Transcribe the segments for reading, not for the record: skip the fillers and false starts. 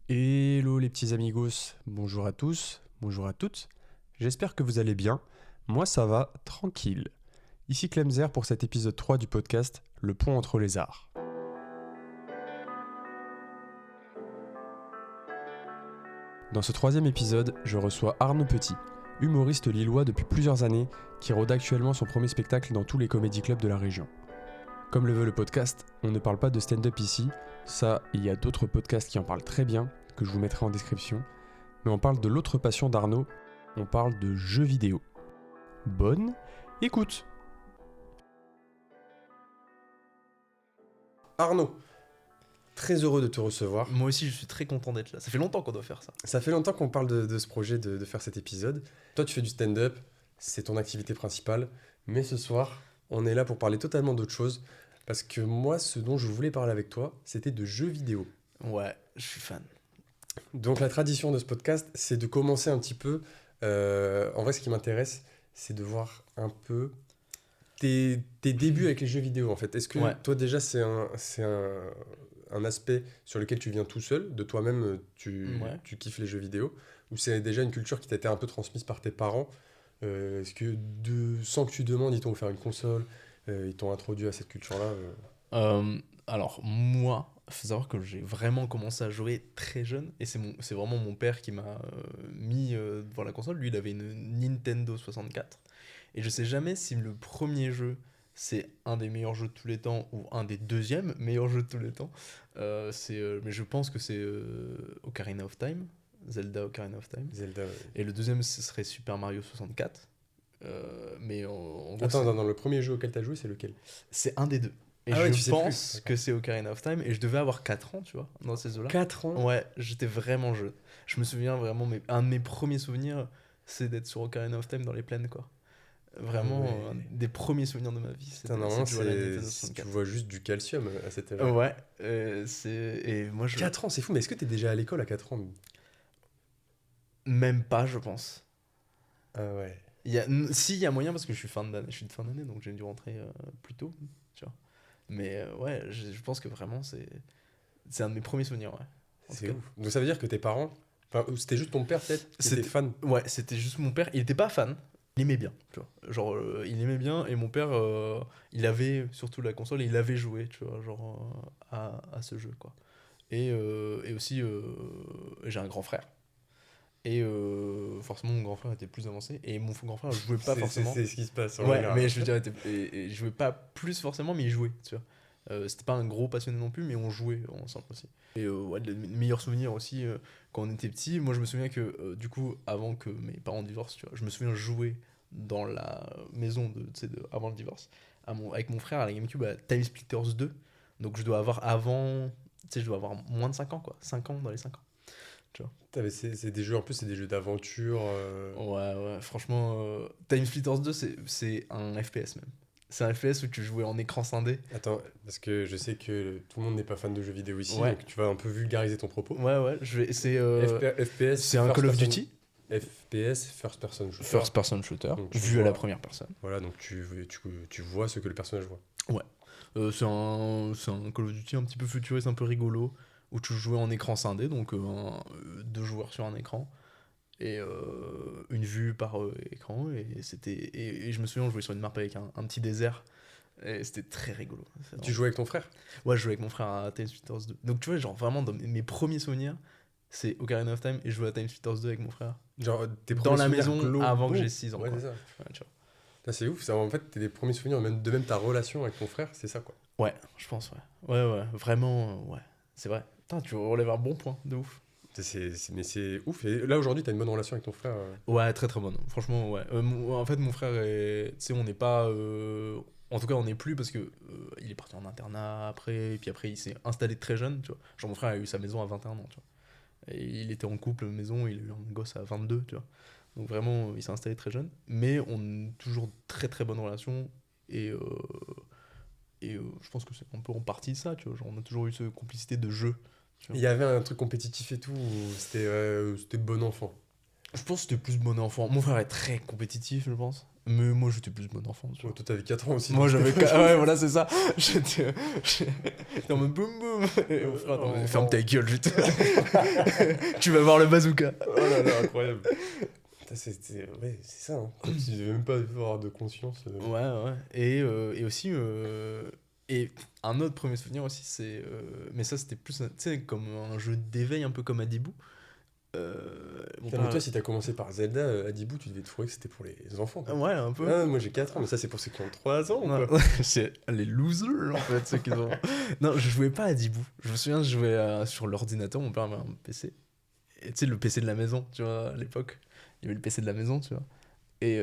Hello les petits amigos, bonjour à tous, bonjour à toutes, j'espère que vous allez bien, moi ça va, tranquille. Ici Clemzer pour cet épisode 3 du podcast Le pont entre les arts. Dans ce troisième épisode, je reçois Arnaud Petit, humoriste lillois depuis plusieurs années, qui rôde actuellement son premier spectacle dans tous les comédie clubs de la région. Comme le veut le podcast, on ne parle pas de stand-up ici, ça, il y a d'autres podcasts qui en parlent très bien, que je vous mettrai en description, mais on parle de l'autre passion d'Arnaud, on parle de jeux vidéo. Bonne écoute. Arnaud, très heureux de te recevoir. Moi aussi, je suis très content d'être là. Ça fait longtemps qu'on doit faire ça. Ça fait longtemps qu'on parle de ce projet, de faire cet épisode. Toi, tu fais du stand-up, c'est ton activité principale, mais ce soir, on est là pour parler totalement d'autre chose, parce que moi, ce dont je voulais parler avec toi, c'était de jeux vidéo. Ouais, je suis fan. Donc la tradition de ce podcast, c'est de commencer un petit peu. En vrai, ce qui m'intéresse, c'est de voir un peu tes débuts avec les jeux vidéo, en fait. Est-ce que Ouais. toi, déjà, c'est un aspect sur lequel tu viens tout seul, de toi-même, Ouais. tu kiffes les jeux vidéo, ou c'est déjà une culture qui t'a été un peu transmise par tes parents? Est-ce que sans que tu demandes, ils t'ont offert une console, ils t'ont introduit à cette culture-là? Alors, moi, faut savoir que j'ai vraiment commencé à jouer très jeune. Et c'est vraiment mon père qui m'a mis devant la console. Lui, il avait une Nintendo 64. Et je sais jamais si le premier jeu, c'est un des meilleurs jeux de tous les temps ou un des deuxièmes meilleurs jeux de tous les temps. Mais je pense que c'est Ocarina of Time. Zelda Ocarina of Time. Zelda. Ouais. Et le deuxième, ce serait Super Mario 64. Mais en gros, Attends, dans le premier jeu auquel t'as joué, c'est lequel? c'est un des deux. Et Ah ouais, tu je sais pense plus. que c'est Ocarina of Time. Et je devais avoir 4 ans, tu vois, dans ces eaux-là. 4 ans? Ouais, j'étais vraiment jeune. Je me souviens vraiment, un de mes premiers souvenirs, c'est d'être sur Ocarina of Time dans les plaines, quoi. Vraiment, ouais. un des premiers souvenirs de ma vie, Putain, c'est normalement, de jouer à la Nintendo tu 64. vois juste du calcium à cet âge. Ouais, et moi, 4 ans, c'est fou, mais est-ce que t'es déjà à l'école à 4 ans? même pas, je pense. Ah ouais. Si, il y a moyen parce que je suis de fin d'année, donc j'ai dû rentrer plus tôt, tu vois. Mais ouais, je pense que vraiment, c'est un de mes premiers souvenirs, ouais. En tout C'est cas. ouf. Donc ça veut dire que tes parents, enfin, ou c'était juste ton père peut-être, qui était C'était- fan? Ouais, c'était juste mon père. Il était pas fan. Il aimait bien, tu vois. Genre, il aimait bien. Et mon père, il avait surtout la console et il avait joué, tu vois, genre, à ce jeu, quoi. Et aussi, j'ai un grand frère. Et forcément, mon grand frère était plus avancé. Et mon grand frère jouait pas forcément. C'est ce qui se passe. en Ouais, général. mais je veux dire, et il jouait pas plus forcément, mais il jouait, tu vois. C'était pas un gros passionné non plus, mais on jouait ensemble aussi. Et ouais, le meilleur souvenir aussi, quand on était petit, moi je me souviens que, du coup, avant que mes parents divorcent, tu vois, je me souviens jouer dans la maison tu sais, avant le divorce, avec mon frère à la GameCube à Time Splitters 2. Donc je dois avoir avant, tu sais, je dois avoir moins de 5 ans, quoi. 5 ans, dans les 5 ans, tu vois. Putain, mais c'est des jeux, en plus, c'est des jeux d'aventure. Ouais, ouais, franchement, Time Splitters 2, c'est un FPS même. C'est un FPS où tu jouais en écran scindé. Attends, parce que je sais que tout le monde n'est pas fan de jeux vidéo ici, Ouais. donc tu vas un peu vulgariser ton propos. Ouais, ouais, FPS, c'est un first Call of person- Duty, FPS, first person shooter. first person shooter, Donc, tu vu à la vois- première personne. Voilà, donc tu vois ce que le personnage voit. Ouais. C'est un Call of Duty un petit peu futuriste, un peu rigolo, où tu jouais en écran scindé, donc deux joueurs sur un écran, et une vue par écran, et je me souviens, on jouait sur une map avec un petit désert, et c'était très rigolo. Tu jouais avec ton frère? Ouais, je jouais avec mon frère à Time Splitters 2. Donc tu vois, genre vraiment, dans mes premiers souvenirs, c'est Ocarina of Time, et je jouais à Time Splitters 2 avec mon frère. Genre, tes Dans premiers la souvenirs maison, globaux. avant que j'ai 6 ans, Ouais, quoi. c'est ça. Ouais, tu vois. Putain, c'est ouf, ça, en fait, tes premiers souvenirs, même ta relation avec ton frère, c'est ça, quoi. Ouais, je pense, ouais. Ouais, ouais, vraiment, ouais. C'est vrai. Putain, tu relèves un bon point, de ouf. Mais c'est ouf. Et là, aujourd'hui, t'as une bonne relation avec ton frère. Ouais, très très bonne. Franchement, ouais. En fait, mon frère est. Tu sais, on n'est pas. En tout cas, on n'est plus parce que il est parti en internat après, et puis après, il s'est installé très jeune, tu vois. Genre, mon frère a eu sa maison à 21 ans, tu vois. Et il était en couple, maison, il a eu un gosse à 22, tu vois. Donc, vraiment, il s'est installé très jeune. Mais on a toujours très très bonne relation. Et, je pense que c'est un peu en partie ça, tu vois. Genre, on a toujours eu cette complicité de jeu. Tu vois. Il y avait un truc compétitif et tout, ou c'était bon enfant? Je pense que c'était plus bon enfant. Mon frère est très compétitif, je pense. Mais moi, j'étais plus bon enfant. Tu vois. Toi, t'avais 4 ans aussi. Moi, donc j'avais. c'était pas- Ouais, voilà, c'est ça. J'étais en mode boum boum. Et mon frère, Oh, ferme ta gueule, vite. Tu vas voir le bazooka. Oh là là, incroyable. Putain, ouais, c'est ça, hein. Comme si devais même pas avoir de conscience. Ouais, ouais. Et aussi. Et un autre premier souvenir aussi, c'est. Mais ça, c'était plus, tu sais, comme un jeu d'éveil, un peu comme Adibou. Mon Putain, mais père- toi, si t'as commencé par Zelda, Adibou, tu devais te fourrer que c'était pour les enfants, quoi. Ouais, un peu. Ah, moi j'ai 4 ans, mais ça c'est pour ceux qui ont 3 ans, Non, quoi. c'est les losers, en fait, ceux qui ont. Non, je jouais pas à Dibou. Je me souviens, je jouais sur l'ordinateur, mon père avait un PC. Et tu sais, le PC de la maison, tu vois, à l'époque. Il y avait le PC de la maison, tu vois. Et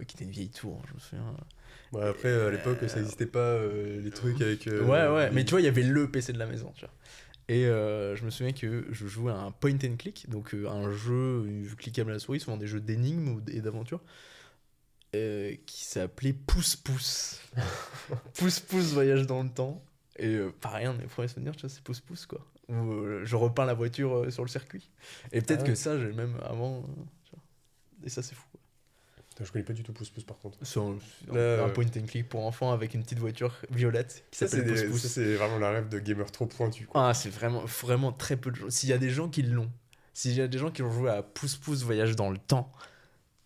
qui était une vieille tour, je me souviens. Ouais, après, à l'époque, ça n'existait pas, les trucs avec... Ouais, les- mais tu vois, il y avait le PC de la maison, tu vois. Et je me souviens que je jouais à un point and click, donc un jeu cliquable à la souris, souvent des jeux d'énigmes et d'aventure, qui s'appelait Pouce Pouce. Pouce Pouce Voyage dans le temps. Et pareil, un de mes premiers souvenirs, tu vois, c'est Pouce Pouce, quoi. Où je repeins la voiture sur le circuit. Et peut-être Ah ouais. que ça, j'ai même avant. Tu vois. Et ça, c'est fou. Putain, je connais pas du tout Pouce Pouce, par contre. C'est un, Là, un point and click pour enfants avec une petite voiture violette qui Ça, s'appelle Pouce ça, Pouce. c'est vraiment la rêve de gamer trop pointu, quoi. Ah, c'est vraiment, vraiment très peu de gens. S'il y a des gens qui l'ont, s'il y a des gens qui ont joué à Pouce Pouce Voyage dans le temps,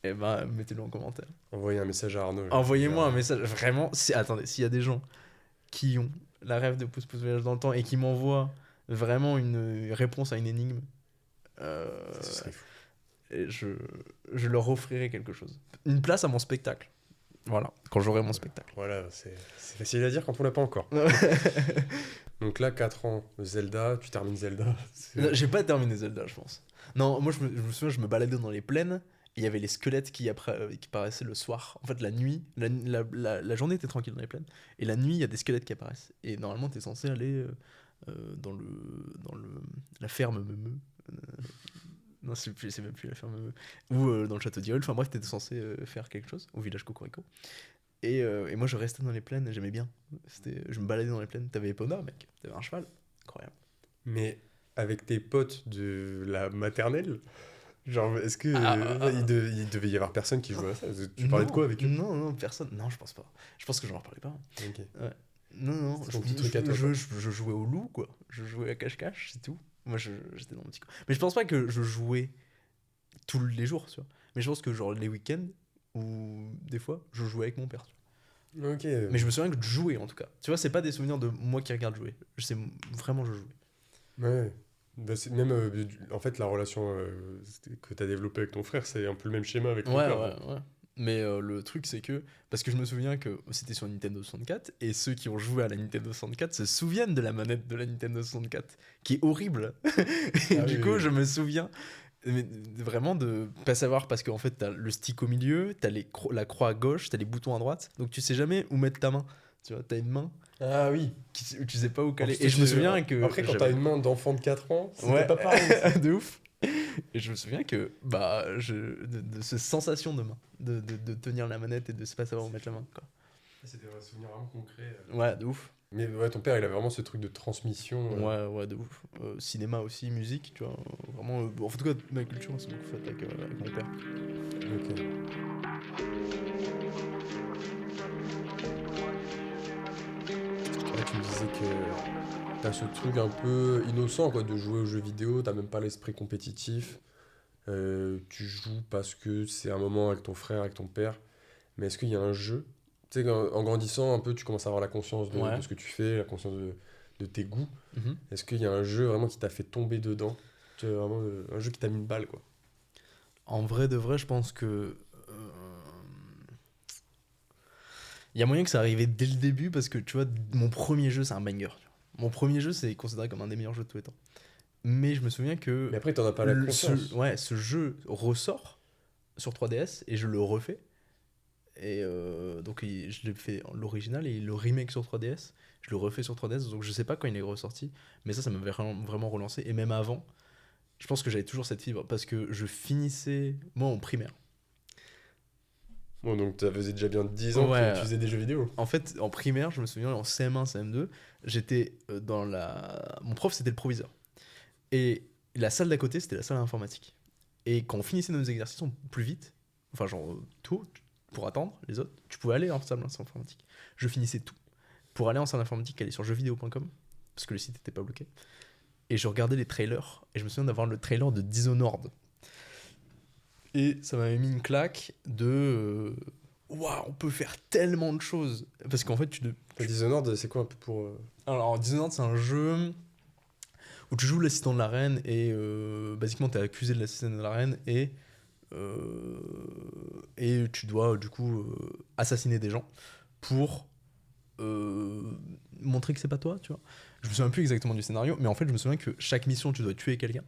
eh ben, mettez-le en commentaire. Envoyez un message à Arnaud. là. Envoyez-moi un message. Vraiment, attendez, s'il y a des gens qui ont la rêve de Pouce Pouce Voyage dans le temps et qui m'envoient vraiment une réponse à une énigme, Ce serait fou. et je leur offrirai quelque chose. Une place à mon spectacle. Voilà, quand j'aurai mon spectacle. Voilà, c'est facile à dire quand on l'a pas encore. Donc là, 4 ans, Zelda, tu termines Zelda. Non, j'ai pas terminé Zelda, je pense. Non, moi je me souviens, je me baladais dans les plaines et il y avait les squelettes qui apparaissaient le soir. En fait, la nuit, la journée était tranquille dans les plaines et la nuit, il y a des squelettes qui apparaissent. Et normalement, t'es censé aller dans la ferme Meumeu. Non, c'est même plus la ferme Meumeu. Ou dans le château d'Irul. Enfin bref, t'étais censé faire quelque chose au village Cocorico. Et moi, je restais dans les plaines, j'aimais bien. Je me baladais dans les plaines. T'avais Epona, mec. T'avais un cheval. Incroyable. Mais avec tes potes de la maternelle, genre, est-ce que il devait y avoir personne qui jouait à ça? Tu parlais de quoi avec eux? Non, personne. Non, je pense pas. Je pense que je leur parlais pas. Ok. Ouais. Non, C'est ton petit truc à toi, quoi. je jouais au loup, quoi. Je jouais à cache-cache, c'est tout. Moi, j'étais dans mon petit coin. Mais je pense pas que je jouais tous les jours, tu vois. Mais je pense que, genre, les week-ends, ou des fois, je jouais avec mon père. Tu vois. Ok. Mais je me souviens que de jouer, en tout cas. Tu vois, c'est pas des souvenirs de moi qui regarde jouer. C'est vraiment, je jouais. Ouais. Bah, c'est même, en fait, la relation que tu as développée avec ton frère, c'est un peu le même schéma avec ton père. Ouais. Mais le truc, c'est que. Parce que je me souviens que c'était sur Nintendo 64, et ceux qui ont joué à la Nintendo 64 se souviennent de la manette de la Nintendo 64, qui est horrible. Et Ah du oui, coup, oui. je me souviens vraiment de pas savoir, parce qu'en fait, t'as le stick au milieu, t'as la croix à gauche, t'as les boutons à droite, donc tu sais jamais où mettre ta main. Tu vois, t'as une main Ah oui. où tu sais pas où caler. En plus, Et je me souviens que. Après, quand t'as une main d'enfant de 4 ans, c'était Ouais, pas pareil. de ouf. Et je me souviens que de cette sensation de main, de tenir la manette et de pas savoir où mettre la main, quoi. C'était un souvenir vraiment concret. Ouais, de ouf. Mais ouais, ton père, il avait vraiment ce truc de transmission. Ouais, de ouf. Cinéma aussi, musique, tu vois. Vraiment, en tout cas, ma culture, c'est beaucoup faite avec mon père. Ok. Là, tu me disais que t'as ce truc un peu innocent, quoi, de jouer aux jeux vidéo, t'as même pas l'esprit compétitif. Tu joues parce que c'est un moment avec ton frère, avec ton père. Mais est-ce qu'il y a un jeu? Tu sais, en grandissant un peu, tu commences à avoir la conscience Ouais. de ce que tu fais, la conscience de tes goûts. Mhm. Est-ce qu'il y a un jeu vraiment qui t'a fait tomber dedans? Tu vois, vraiment, un jeu qui t'a mis une balle, quoi. En vrai de vrai, je pense que. Il y a moyen que ça arrivait dès le début, parce que tu vois, mon premier jeu, c'est un banger. Tu vois. Mon premier jeu, c'est considéré comme un des meilleurs jeux de tous les temps. Mais je me souviens que. Mais après, t'en as pas la conscience. ce jeu ressort sur 3DS et je le refais. Et donc je l'ai fait l'original et le remake sur 3DS. Je le refais sur 3DS, donc je sais pas quand il est ressorti. Mais ça m'avait vraiment relancé. Et même avant, je pense que j'avais toujours cette fibre. Parce que je finissais, moi, en primaire. Bon, donc ça faisait déjà bien 10 ans Ouais. que tu faisais des jeux vidéo. En fait, en primaire, je me souviens, en CM1, CM2, j'étais dans la... Mon prof, c'était le proviseur. Et la salle d'à côté, c'était la salle informatique. Et quand on finissait nos exercices, plus vite, enfin genre tôt, pour attendre les autres, tu pouvais aller en salle informatique. Je finissais tout. Pour aller en salle informatique, aller sur jeuxvideo.com, parce que le site n'était pas bloqué. Et je regardais les trailers. Et je me souviens d'avoir le trailer de Dishonored. Et ça m'avait mis une claque de... Waouh, on peut faire tellement de choses. Parce qu'en fait, Dishonored, c'est quoi un peu pour... Alors, Dishonored, c'est un jeu où tu joues l'assistant de la reine et basiquement, t'es accusé de l'assistant de la reine et tu dois du coup assassiner des gens pour montrer que c'est pas toi, tu vois. Je me souviens plus exactement du scénario, mais en fait, je me souviens que chaque mission, tu dois tuer quelqu'un,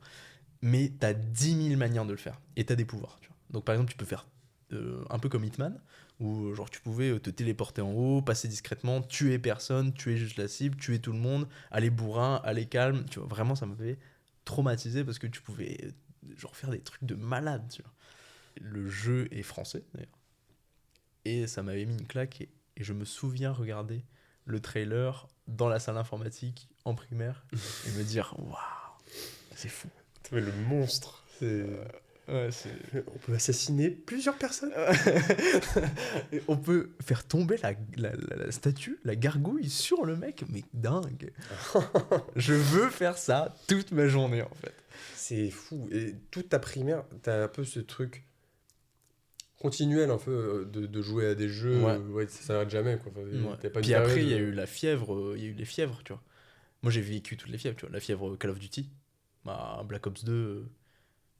mais t'as 10 000 manières de le faire et t'as des pouvoirs, tu vois. Donc, par exemple, tu peux faire un peu comme Hitman, où genre tu pouvais te téléporter en haut, passer discrètement, tuer personne, tuer juste la cible, tuer tout le monde, aller bourrin, aller calme, tu vois. Vraiment, ça m'avait traumatisé parce que tu pouvais genre faire des trucs de malade, tu vois. Le jeu est français, d'ailleurs. Et ça m'avait mis une claque et je me souviens regarder le trailer dans la salle informatique en primaire et me dire waouh, c'est fou. Mais le monstre, c'est... Ouais, c'est... On peut assassiner plusieurs personnes. Et on peut faire tomber la statue, la gargouille sur le mec, mais dingue. Je veux faire ça toute ma journée en fait. C'est fou. Et toute ta primaire, t'as un peu ce truc continuel un peu de jouer à des jeux. Ouais, ça s'arrête jamais quoi. Enfin, Ouais. t'as pas une Puis après, période, il y a eu la fièvre, il y a eu les fièvres, tu vois. Moi, j'ai vécu toutes les fièvres, tu vois. La fièvre Call of Duty, Black Ops 2,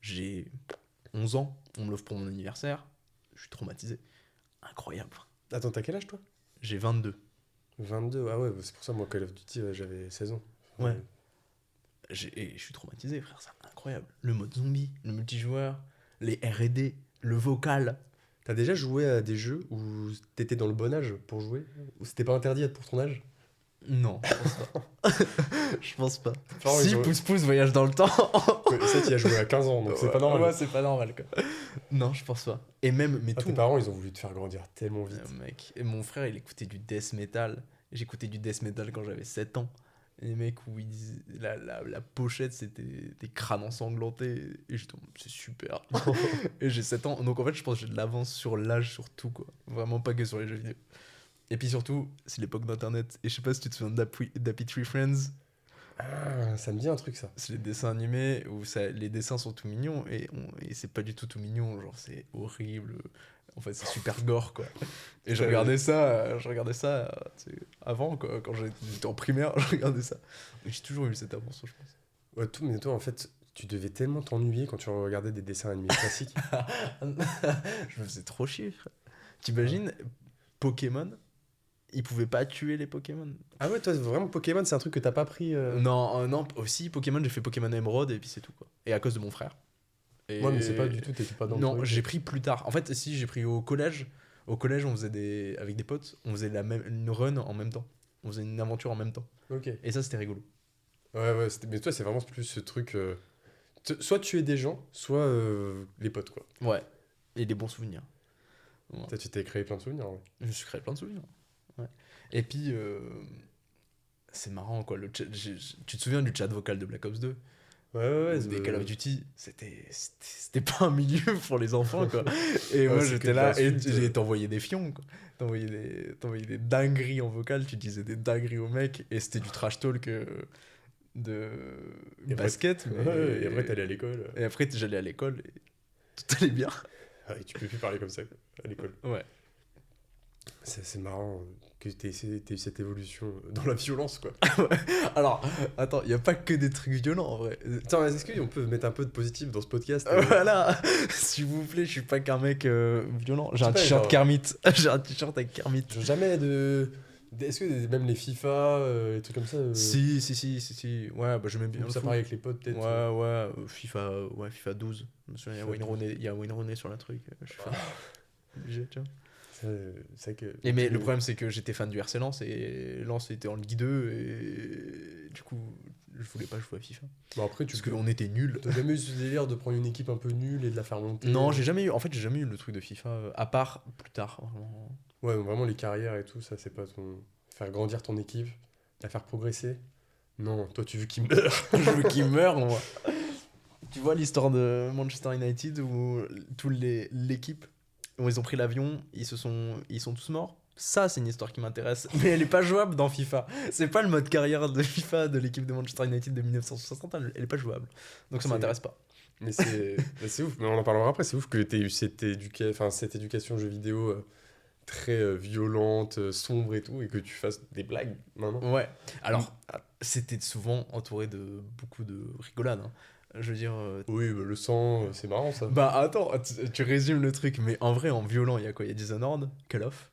j'ai 11 ans, on me l'offre pour mon anniversaire, je suis traumatisé. Incroyable. Attends, t'as quel âge toi? J'ai 22. 22, ah ouais, c'est pour ça moi Call of Duty j'avais 16 ans. Ouais. Et je suis traumatisé, frère, c'est incroyable. Le mode zombie, le multijoueur, les R&D, le vocal. T'as déjà joué à des jeux où t'étais dans le bon âge pour jouer? Où c'était pas interdit pour ton âge? Non, je pense pas. Je pense pas. Parents, Si, ils ont- pouce voyage dans le temps. Ouais, ça, tu y as joué à 15 ans, donc c'est pas normal. Ouais, c'est pas normal, quoi. Non, je pense pas. Et même, mais Ah, tout. tes parents, ils ont voulu te faire grandir tellement vite. Mec. Et mon frère, il écoutait du death metal. J'écoutais du death metal quand j'avais 7 ans. Et les mecs, où ils disaient- la pochette, c'était des crânes ensanglantés. Et j'étais en mode, c'est super. Et j'ai 7 ans. Donc en fait, je pense que j'ai de l'avance sur l'âge, sur tout, quoi. Vraiment pas que sur les jeux vidéo. Et puis surtout, c'est l'époque d'Internet. Et je sais pas si tu te souviens d'Happy Tree Friends. Ah, ça me dit un truc ça. C'est les dessins animés où les dessins sont tout mignons. Et c'est pas du tout mignon. Genre, c'est horrible. En fait, c'est super gore, quoi. Et je regardais ça, tu sais, avant, quoi, quand j'étais en primaire, je regardais ça. Et j'ai toujours eu cette avance, je pense. Ouais, tout, mais toi, en fait, tu devais tellement t'ennuyer quand tu regardais des dessins animés classiques. Je me faisais trop chier, frère. T'imagines, Pokémon, ils pouvaient pas tuer les Pokémon. Ah ouais, toi, vraiment, Pokémon, c'est un truc que t'as pas pris. Non, aussi, Pokémon, j'ai fait Pokémon Emerald et puis c'est tout, quoi. Et à cause de mon frère. Et... Moi, mais c'est pas du tout, t'étais pas dans le Non, truc. j'ai pris plus tard. En fait, si, j'ai pris au collège. Au collège, on faisait avec des potes, on faisait une run en même temps. On faisait une aventure en même temps. Ok. Et ça, c'était rigolo. Ouais, mais toi, c'est vraiment plus ce truc. Soit tuer des gens, soit les potes, quoi. Ouais. Et des bons souvenirs. Ouais. Toi, tu t'es créé plein de souvenirs, ouais. Je me suis créé plein de souvenirs. Ouais. Et puis, c'est marrant, quoi. Tu te souviens du chat vocal de Black Ops 2? Ouais, Des Call of Duty, c'était pas un milieu pour les enfants, quoi. Et Ouais, moi, c'est j'étais que là de l'insulte. et j'ai t'envoyé des fions, quoi. T'envoyais des dingueries en vocal, tu disais des dingueries aux mecs, et c'était du trash talk de Et basket. Ouais, et après, t'allais à l'école. Et après, j'allais à l'école et tout allait bien. Ah, et tu peux plus parler comme ça, quoi, à l'école. Ouais. C'est marrant que t'aies eu cette évolution dans la violence, quoi. Alors, attends, il y a pas que des trucs violents, en vrai. Attends, est-ce qu'on peut mettre un peu de positif dans ce podcast Voilà, s'il vous plaît, je suis pas qu'un mec violent. J'ai Je sais un pas, t-shirt genre- Kermit. J'ai un t-shirt avec Kermit. Jamais Est-ce que même les FIFA, les trucs comme ça Si. Ouais, bah j'aimais bien. ça le pareil foot. avec les potes, peut-être FIFA 12. Je me souviens, il y a Wayne Rooney sur la truc. Je suis fan. Obligé, tu vois. C'est que... Mais le problème, c'est que j'étais fan du RC Lens et Lens était en Ligue 2 et du coup, je voulais pas jouer à FIFA. Bon, après, Parce qu'on était nuls. T'as jamais eu ce délire de prendre une équipe un peu nulle et de la faire monter? Non, j'ai jamais eu le truc de FIFA, à part plus tard. Vraiment. Ouais, donc vraiment les carrières et tout, ça, c'est pas ton... Faire grandir ton équipe, la faire progresser. Non, toi, tu veux qu'il meure. Je veux qu'il meure, moi. Tu vois l'histoire de Manchester United où l'équipe ils ont pris l'avion, ils sont tous morts. Ça, c'est une histoire qui m'intéresse, mais elle est pas jouable dans FIFA. C'est pas le mode carrière de FIFA de l'équipe de Manchester United de 1960, elle est pas jouable. Donc ça m'intéresse pas. Mais c'est ouf, mais on en parlera après. C'est ouf que tu aies eu cette éducation jeux vidéo très violente, sombre et tout, et que tu fasses des blagues maintenant. Ouais, alors c'était souvent entouré de beaucoup de rigolades. Hein. Je veux dire. Oui, bah, le sang, c'est marrant ça. Bah attends, tu résumes le truc, mais en vrai, en violent, il y a quoi? Il y a Dishonored, Call of.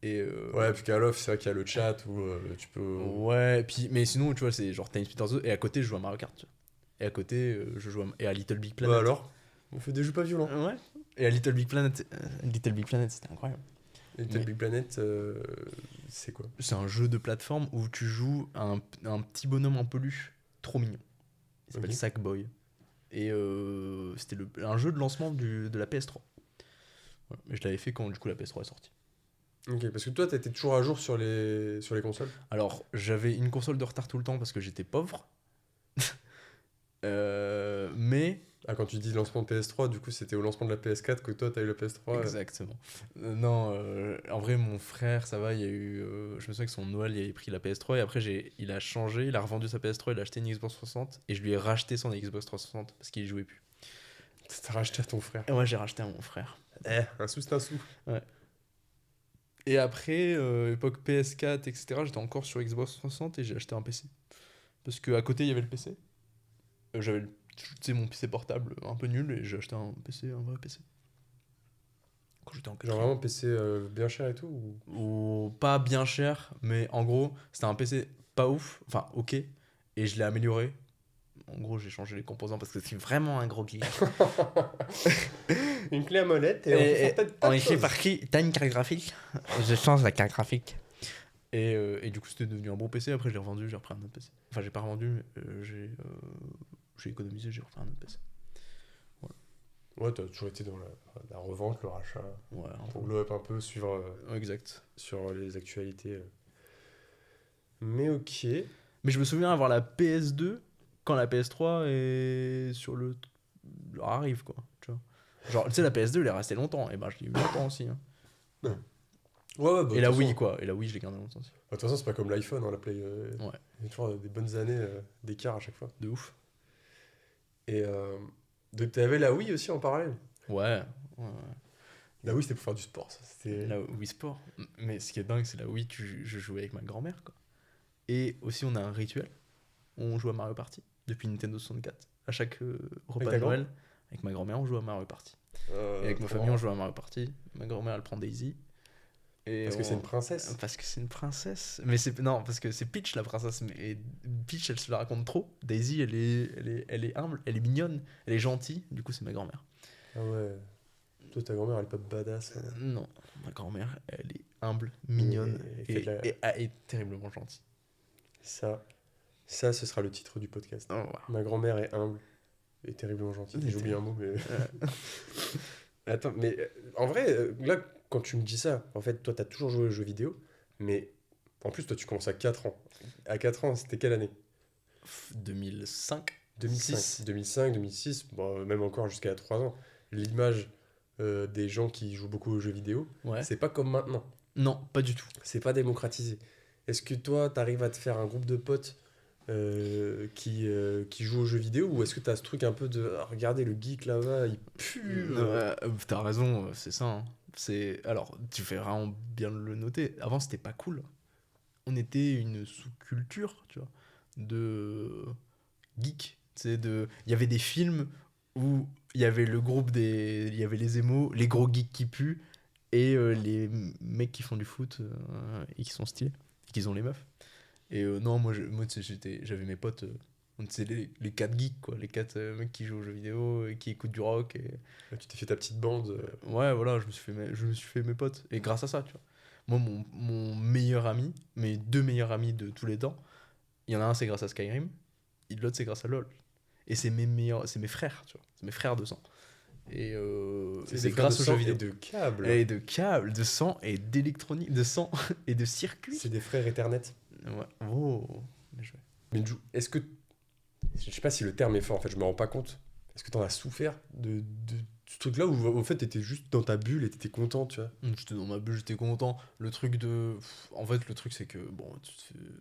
Et Ouais, puis Call of, c'est vrai qu'il y a le chat où tu peux. ouais, puis, mais sinon, tu vois, c'est genre Tiny Tina's Wonderland, et à côté, je joue à Mario Kart. Tu vois. Et à côté, je joue et à Little Big Planet. Bah alors, on fait des jeux pas violents. Ouais. Et à Little Big Planet, c'était incroyable. Little Big Planet, c'est quoi? C'est un jeu de plateforme où tu joues un petit bonhomme en peluche, trop mignon. Il s'appelle Sackboy. Et c'était un jeu de lancement de la PS3. Voilà. Mais je l'avais fait quand du coup la PS3 est sortie. Ok, parce que toi, t'étais toujours à jour sur les consoles. Alors, j'avais une console de retard tout le temps parce que j'étais pauvre. Mais. Ah, quand tu dis lancement de PS3, du coup, c'était au lancement de la PS4 que toi, t'as eu la PS3. Exactement. Non, en vrai, mon frère, ça va, il y a eu. Je me souviens que son Noël, il avait pris la PS3 et après, il a changé, il a revendu sa PS3, il a acheté une Xbox 360 et je lui ai racheté son Xbox 360 parce qu'il y jouait plus. T'as racheté à ton frère. Et moi, j'ai racheté à mon frère. Un sou, c'est un sou. Ouais. Et après, époque PS4, etc., j'étais encore sur Xbox 360 et j'ai acheté un PC. Parce qu'à côté, il y avait le PC. J'avais mon PC portable un peu nul et j'ai acheté un vrai PC. Quand j'étais en Genre vraiment PC bien cher et tout ou pas bien cher, mais en gros, c'était un PC pas ouf, enfin ok, et je l'ai amélioré. En gros, j'ai changé les composants parce que c'est vraiment un gros geek. Une clé à molette et on est fait par qui? T'as une carte graphique? Je change la carte graphique. Et du coup, c'était devenu un bon PC. Après, je l'ai revendu, j'ai repris un autre PC. Enfin, j'ai pas revendu, mais j'ai économisé, j'ai repris un autre PC. Voilà. Ouais, t'as toujours été dans la revente, le rachat. Ouais, pour glow up un peu, suivre exact. sur les actualités. Mais ok. Mais je me souviens avoir la PS2 quand la PS3 est sur le arrive, quoi. Tu vois. Genre, tu sais, la PS2, elle est restée longtemps. Et ben, je l'ai eu longtemps aussi. Hein. Ouais, bah, et la Wii, quoi. Et la Wii, je l'ai gardée longtemps aussi. De toute façon, c'est pas comme l'iPhone, hein, la Play. Ouais. Il y a toujours des bonnes années d'écart à chaque fois. De ouf. Et donc, t'avais la Wii aussi en parallèle. Ouais. La Wii, c'était pour faire du sport, ça. La Wii Sport. Mais ce qui est dingue, c'est la Wii, je jouais avec ma grand-mère, quoi. Et aussi, on a un rituel. On joue à Mario Party depuis Nintendo 64. À chaque repas de Noël, avec ma grand-mère, on joue à Mario Party. Et avec ma famille, on joue à Mario Party. Ma grand-mère, elle prend Daisy. Parce que c'est une princesse. Parce que c'est une princesse. Mais non, parce que c'est Peach la princesse. Mais Peach, elle se la raconte trop. Daisy, elle est humble, elle est mignonne, elle est gentille. Du coup, c'est ma grand-mère. Ah ouais. Toi, ta grand-mère, elle est pas badass. Non, ma grand-mère, elle est humble, mignonne et terriblement gentille. Ça, ce sera le titre du podcast. Oh, wow. Ma grand-mère est humble et terriblement gentille. J'ai oublié un mot, mais. Attends, mais en vrai, là, quand tu me dis ça, en fait, toi, t'as toujours joué aux jeux vidéo, mais en plus, toi, tu commences à 4 ans. À 4 ans, c'était quelle année? 2005. 2005, 2006, bon, même encore jusqu'à 3 ans. L'image des gens qui jouent beaucoup aux jeux vidéo, c'est pas comme maintenant. Non, pas du tout. C'est pas démocratisé. Est-ce que toi, t'arrives à te faire un groupe de potes qui jouent aux jeux vidéo, ou est-ce que t'as ce truc un peu de regardez le geek là-bas, il pue T'as raison, c'est ça. Hein. Alors, tu fais vraiment bien le noter. Avant, c'était pas cool. On était une sous-culture, tu vois, de geek. Il y avait des films où il y avait le groupe il y avait les émos, les gros geeks qui puent, et les mecs qui font du foot et qui sont stylés, et qui ont les meufs. Et non, moi j'avais mes potes, on était les 4 geeks, quoi, les 4 mecs qui jouent aux jeux vidéo et qui écoutent du rock. Et... Tu t'es fait ta petite bande. Ouais, voilà, je me suis fait mes potes. Et grâce à ça, tu vois. Moi, mon meilleur ami, mes 2 meilleurs amis de tous les temps, il y en a un, c'est grâce à Skyrim, et l'autre, c'est grâce à LoL. Et c'est mes frères, tu vois. C'est mes frères de sang. Et c'est grâce aux jeux vidéo. Et de câbles. De sang et d'électronique, de sang et de circuits. C'est des frères Ethernet. Ouais. Oh, bien joué. Mais est-ce que... Je sais pas si le terme est fort, en fait, je me rends pas compte. Est-ce que t'en as souffert de ce truc-là où, au fait, t'étais juste dans ta bulle et t'étais content, tu vois. J'étais dans ma bulle, j'étais content. Le truc de. En fait, le truc, c'est que. Bon,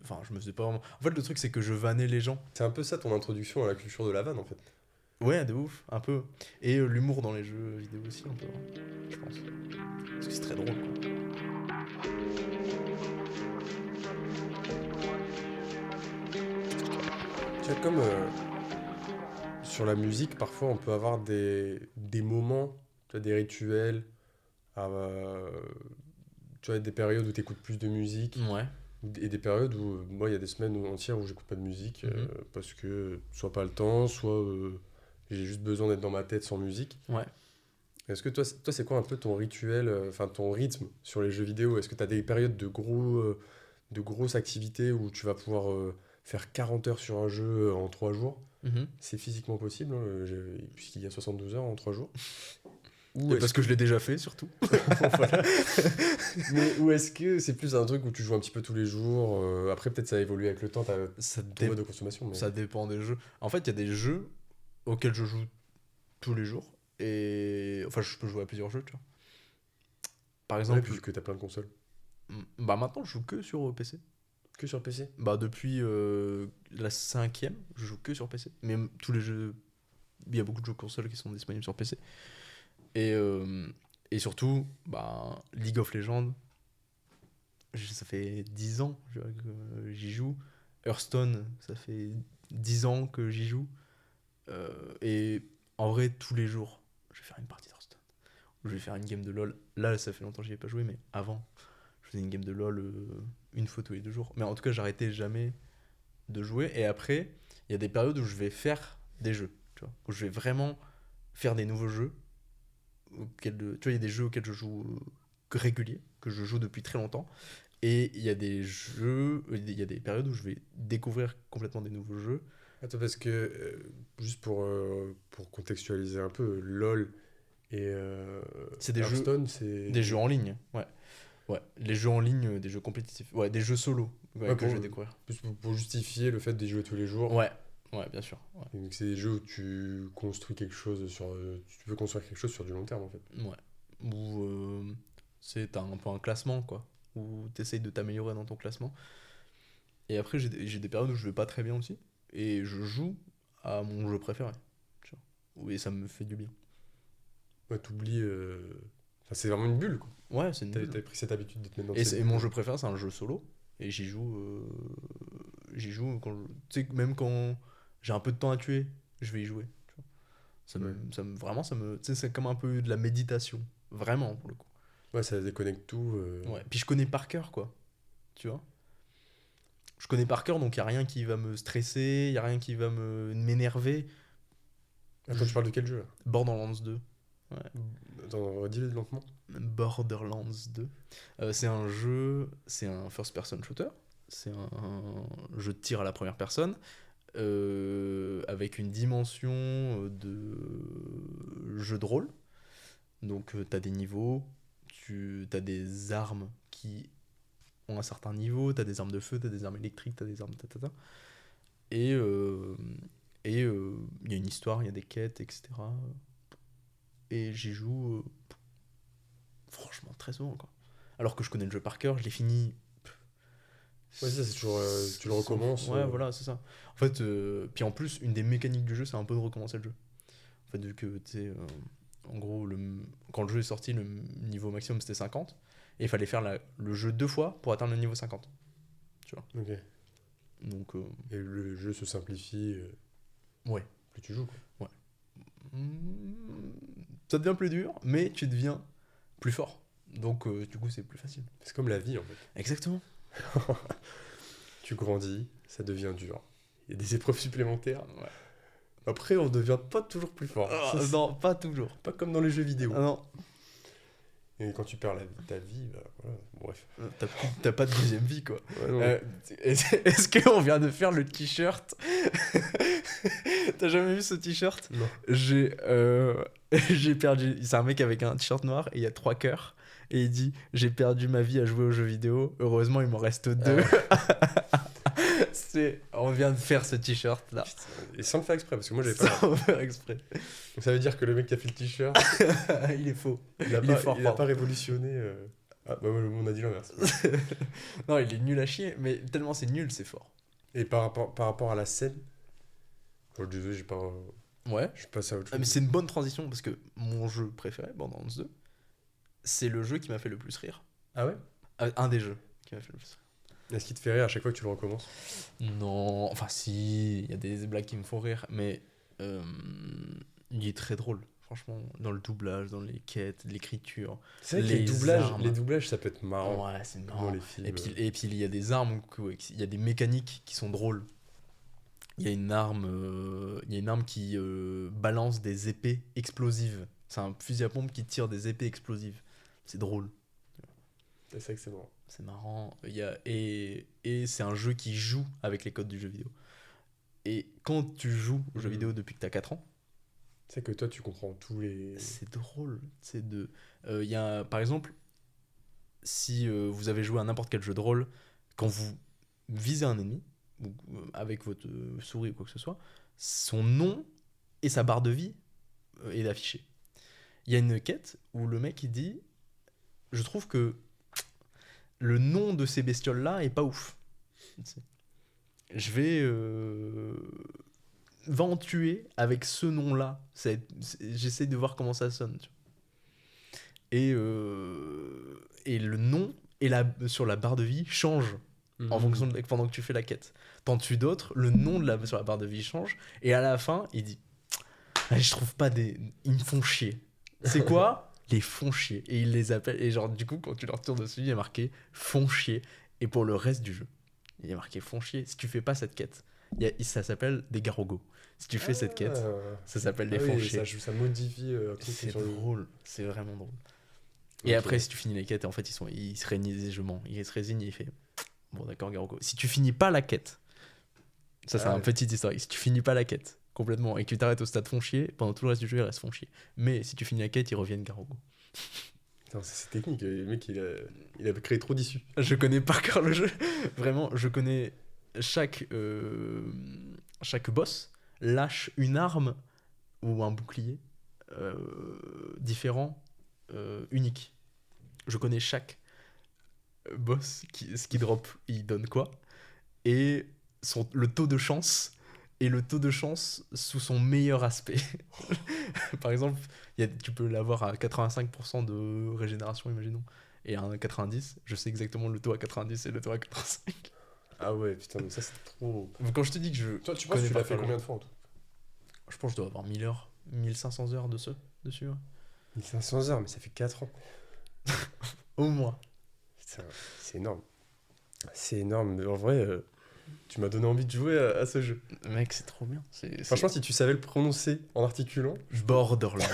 enfin, je me faisais pas vraiment. En fait, le truc, c'est que je vannais les gens. C'est un peu ça ton introduction à la culture de la vanne, en fait. Ouais, de ouf, un peu. Et l'humour dans les jeux vidéo aussi, un peu, hein, je pense. Parce que c'est très drôle, quoi. Tu vois, comme sur la musique, parfois, on peut avoir des moments, tu vois, des rituels, tu vois, des périodes où t'écoutes plus de musique. Ouais. Et des périodes où, moi, il y a des semaines entières où j'écoute pas de musique Mhm. parce que soit pas le temps, soit j'ai juste besoin d'être dans ma tête sans musique. Ouais. Est-ce que toi, c'est quoi un peu ton rituel, enfin ton rythme sur les jeux vidéo? Est-ce que tu as des périodes de grosses activités où tu vas pouvoir faire 40 heures sur un jeu en 3 jours? Mhm. C'est physiquement possible, hein, puisqu'il y a 72 heures en 3 jours. Ou Et est-ce parce que je l'ai déjà fait, surtout. voilà. Ou est-ce que c'est plus un truc où tu joues un petit peu tous les jours? Après, peut-être ça évolue avec le temps, Ça, ton mode de consommation. Mais... ça dépend des jeux. En fait, il y a des jeux auxquels je joue tous les jours. Et. Enfin, je peux jouer à plusieurs jeux, tu vois. Par Ouais, exemple, puisque tu as plein de consoles. bah maintenant, je joue que sur PC. Que sur PC? Bah depuis la cinquième, je joue que sur PC. Mais tous les jeux, il y a beaucoup de jeux consoles qui sont disponibles sur PC. Et, euh, et surtout, bah, League of Legends, ça fait 10 ans que j'y joue. Hearthstone, ça fait 10 ans que j'y joue. Et en vrai, tous les jours, je vais faire une partie d'Hearthstone. Ou je vais faire une game de LoL. Là, ça fait longtemps que j'y ai pas joué, mais avant, je faisais une game de LoL une fois tous les 2 jours. Mais en tout cas, j'arrêtais jamais de jouer. Et après, il y a des périodes où je vais faire des jeux, tu vois, où je vais vraiment faire des nouveaux jeux. Tu vois, il y a des jeux auxquels je joue régulier, que je joue depuis très longtemps. Et il y a des jeux, il y a des périodes où je vais découvrir complètement des nouveaux jeux. Attends, parce que, juste pour contextualiser un peu, LoL et C'est des jeux, Hearthstone, c'est... des jeux en ligne, ouais. Ouais, les jeux en ligne, des jeux compétitifs. Ouais, des jeux solo Ouais, que je vais découvrir. pour justifier le fait de jouer tous les jours. Ouais, ouais, bien sûr. Ouais. Et donc c'est des jeux où tu construis quelque chose sur... tu peux construire quelque chose sur du long terme, en fait. Ouais. Ou t'as un peu un classement, quoi. Où t'essayes de t'améliorer dans ton classement. Et après, j'ai des périodes où je vais pas très bien aussi. Et je joue à mon jeu préféré. Tu vois. Et ça me fait du bien. Ouais, t'oublies... Enfin, c'est vraiment une bulle, quoi. Ouais, c'est une bulle. T'avais pris cette habitude de te mettre dans Et, cette et bulle. mon jeu préféré, c'est un jeu solo. Et j'y joue quand tu sais, même quand j'ai un peu de temps à tuer, je vais y jouer. Tu vois. Ouais. Vraiment, tu sais, c'est comme un peu de la méditation. Vraiment, pour le coup. Ouais, ça déconnecte tout. Ouais. Puis je connais par cœur, quoi. Tu vois. Je connais par cœur, donc il n'y a rien qui va me stresser, il n'y a rien qui va m'énerver. Attends, tu parles de quel jeu, là? Borderlands 2. Ouais. Attends, redis-le lentement. Borderlands 2. C'est un first-person shooter. C'est un jeu de tir à la première personne. Avec une dimension de jeu de rôle. Donc tu as des niveaux, tu as des armes qui ont un certain niveau, tu as des armes de feu, tu as des armes électriques, tu as des armes tatata. Et il y a une histoire, il y a des quêtes, etc. Et j'y joue franchement très souvent, quoi. Alors que je connais le jeu par cœur, je l'ai fini. Ouais, ça, c'est toujours... tu le recommences. Ouais, voilà, c'est ça. En fait, puis en plus, une des mécaniques du jeu, c'est un peu de recommencer le jeu. En fait, vu que, tu sais, en gros, quand le jeu est sorti, le niveau maximum c'était 50. Et il fallait faire le jeu 2 fois pour atteindre le niveau 50. Tu vois. Ok. Donc, Et le jeu se simplifie ouais. plus tu joues, quoi. Ça devient plus dur, mais tu deviens plus fort. Donc, du coup, c'est plus facile. C'est comme la vie, en fait. Exactement. Tu grandis, ça devient dur. Il y a des épreuves supplémentaires. Ouais. Après, on ne devient pas toujours plus fort. Ça, c'est Non, pas toujours. pas comme dans les jeux vidéo. Ah non, Et quand tu perds ta vie, bah, voilà. Bon, bref. t'as pas de deuxième vie, quoi. Ouais, non. Est-ce qu'on vient de faire le t-shirt? T'as jamais vu ce t-shirt? Non. J'ai perdu. C'est un mec avec un t-shirt noir et il y a 3 cœurs. Et il dit: j'ai perdu ma vie à jouer aux jeux vidéo. Heureusement, il m'en reste 2. On vient de faire ce t-shirt là. Et sans le faire exprès, parce que moi j'avais pas. Sans faire exprès. Donc ça veut dire que le mec qui a fait le t-shirt, Il est faux. il a Il est pas, fort, il a pardon. pas révolutionné. Ah, bah, on a dit l'inverse. Non, il est nul à chier, mais tellement c'est nul, c'est fort. Et par rapport à la scène, oh, désolé, Ouais. je passe à autre Ah, mais chose. c'est une bonne transition parce que mon jeu préféré, Borderlands 2, c'est le jeu qui m'a fait le plus rire. Ah ouais? Un des jeux qui m'a fait le plus rire. Est-ce qu'il te fait rire à chaque fois que tu le recommences? Non, enfin si, il y a des blagues qui me font rire, mais il est très drôle. Franchement, dans le doublage, dans les quêtes, l'écriture. C'est vrai que les doublages, ça peut être marrant. Ouais, c'est Dans marrant. les films. Et puis il y a des armes, il y a des mécaniques qui sont drôles. Il y a une arme qui balance des épées explosives. C'est un fusil à pompe qui tire des épées explosives. C'est drôle, C'est vrai que c'est marrant. c'est marrant. Et c'est un jeu qui joue avec les codes du jeu vidéo. Et quand tu joues au jeu vidéo depuis que t'as 4 ans, C'est que toi, tu comprends tous les. c'est drôle. Il y a, par exemple, si vous avez joué à n'importe quel jeu de rôle, quand vous visez un ennemi, ou, avec votre souris ou quoi que ce soit, son nom et sa barre de vie est affiché. Il y a une quête où le mec il dit je trouve que le nom de ces bestioles là est pas ouf. Je vais va en tuer avec ce nom là. J'essaie de voir comment ça sonne. Tu vois. Et le nom et sur la barre de vie change en fonction pendant que tu fais la quête. T'en tues d'autres, le nom sur la barre de vie change, et à la fin, il dit ah, je trouve pas des. Ils me font chier. C'est quoi? Les font chier. Et il les appelle, et genre, du coup, quand tu leur tournes dessus, il y a marqué font chier. Et pour le reste du jeu, il y a marqué font chier. Si tu fais pas cette quête, ça s'appelle des garogos. Si tu fais cette quête, ça s'appelle des font chier. Ça modifie un truc C'est sur le. drôle, c'est vraiment drôle. Et après, si tu finis les quêtes, en fait, ils se résignent, il se résigne et il fait bon, d'accord, Garoko. Si tu finis pas la quête, ça c'est un petit historique. Si tu finis pas la quête complètement et que tu t'arrêtes au stade font chier, pendant tout le reste du jeu, il reste font chier. Mais si tu finis la quête, ils reviennent Garoko. Putain, c'est technique. Le mec, il a créé trop d'issues. Je connais par cœur le jeu. Vraiment, je connais chaque boss lâche une arme ou un bouclier différent, unique. Je connais chaque boss, ce qui drop, il donne quoi, et le taux de chance, et le taux de chance sous son meilleur aspect. Par exemple, tu peux l'avoir à 85% de régénération, imaginons, et à un 90, je sais exactement le taux à 90 et le taux à 85. Ah ouais, putain, mais ça c'est trop. Quand je te dis que je. Toi, tu penses que tu l'as fait combien de fois en tout? Je pense que je dois avoir 1000 heures, 1500 heures dessus. Ouais. 1500 heures, mais ça fait 4 ans. Au moins. Putain, c'est énorme. C'est énorme. Mais en vrai, tu m'as donné envie de jouer à ce jeu. Mec, c'est trop bien. Franchement, si tu savais le prononcer en articulant. Borderlands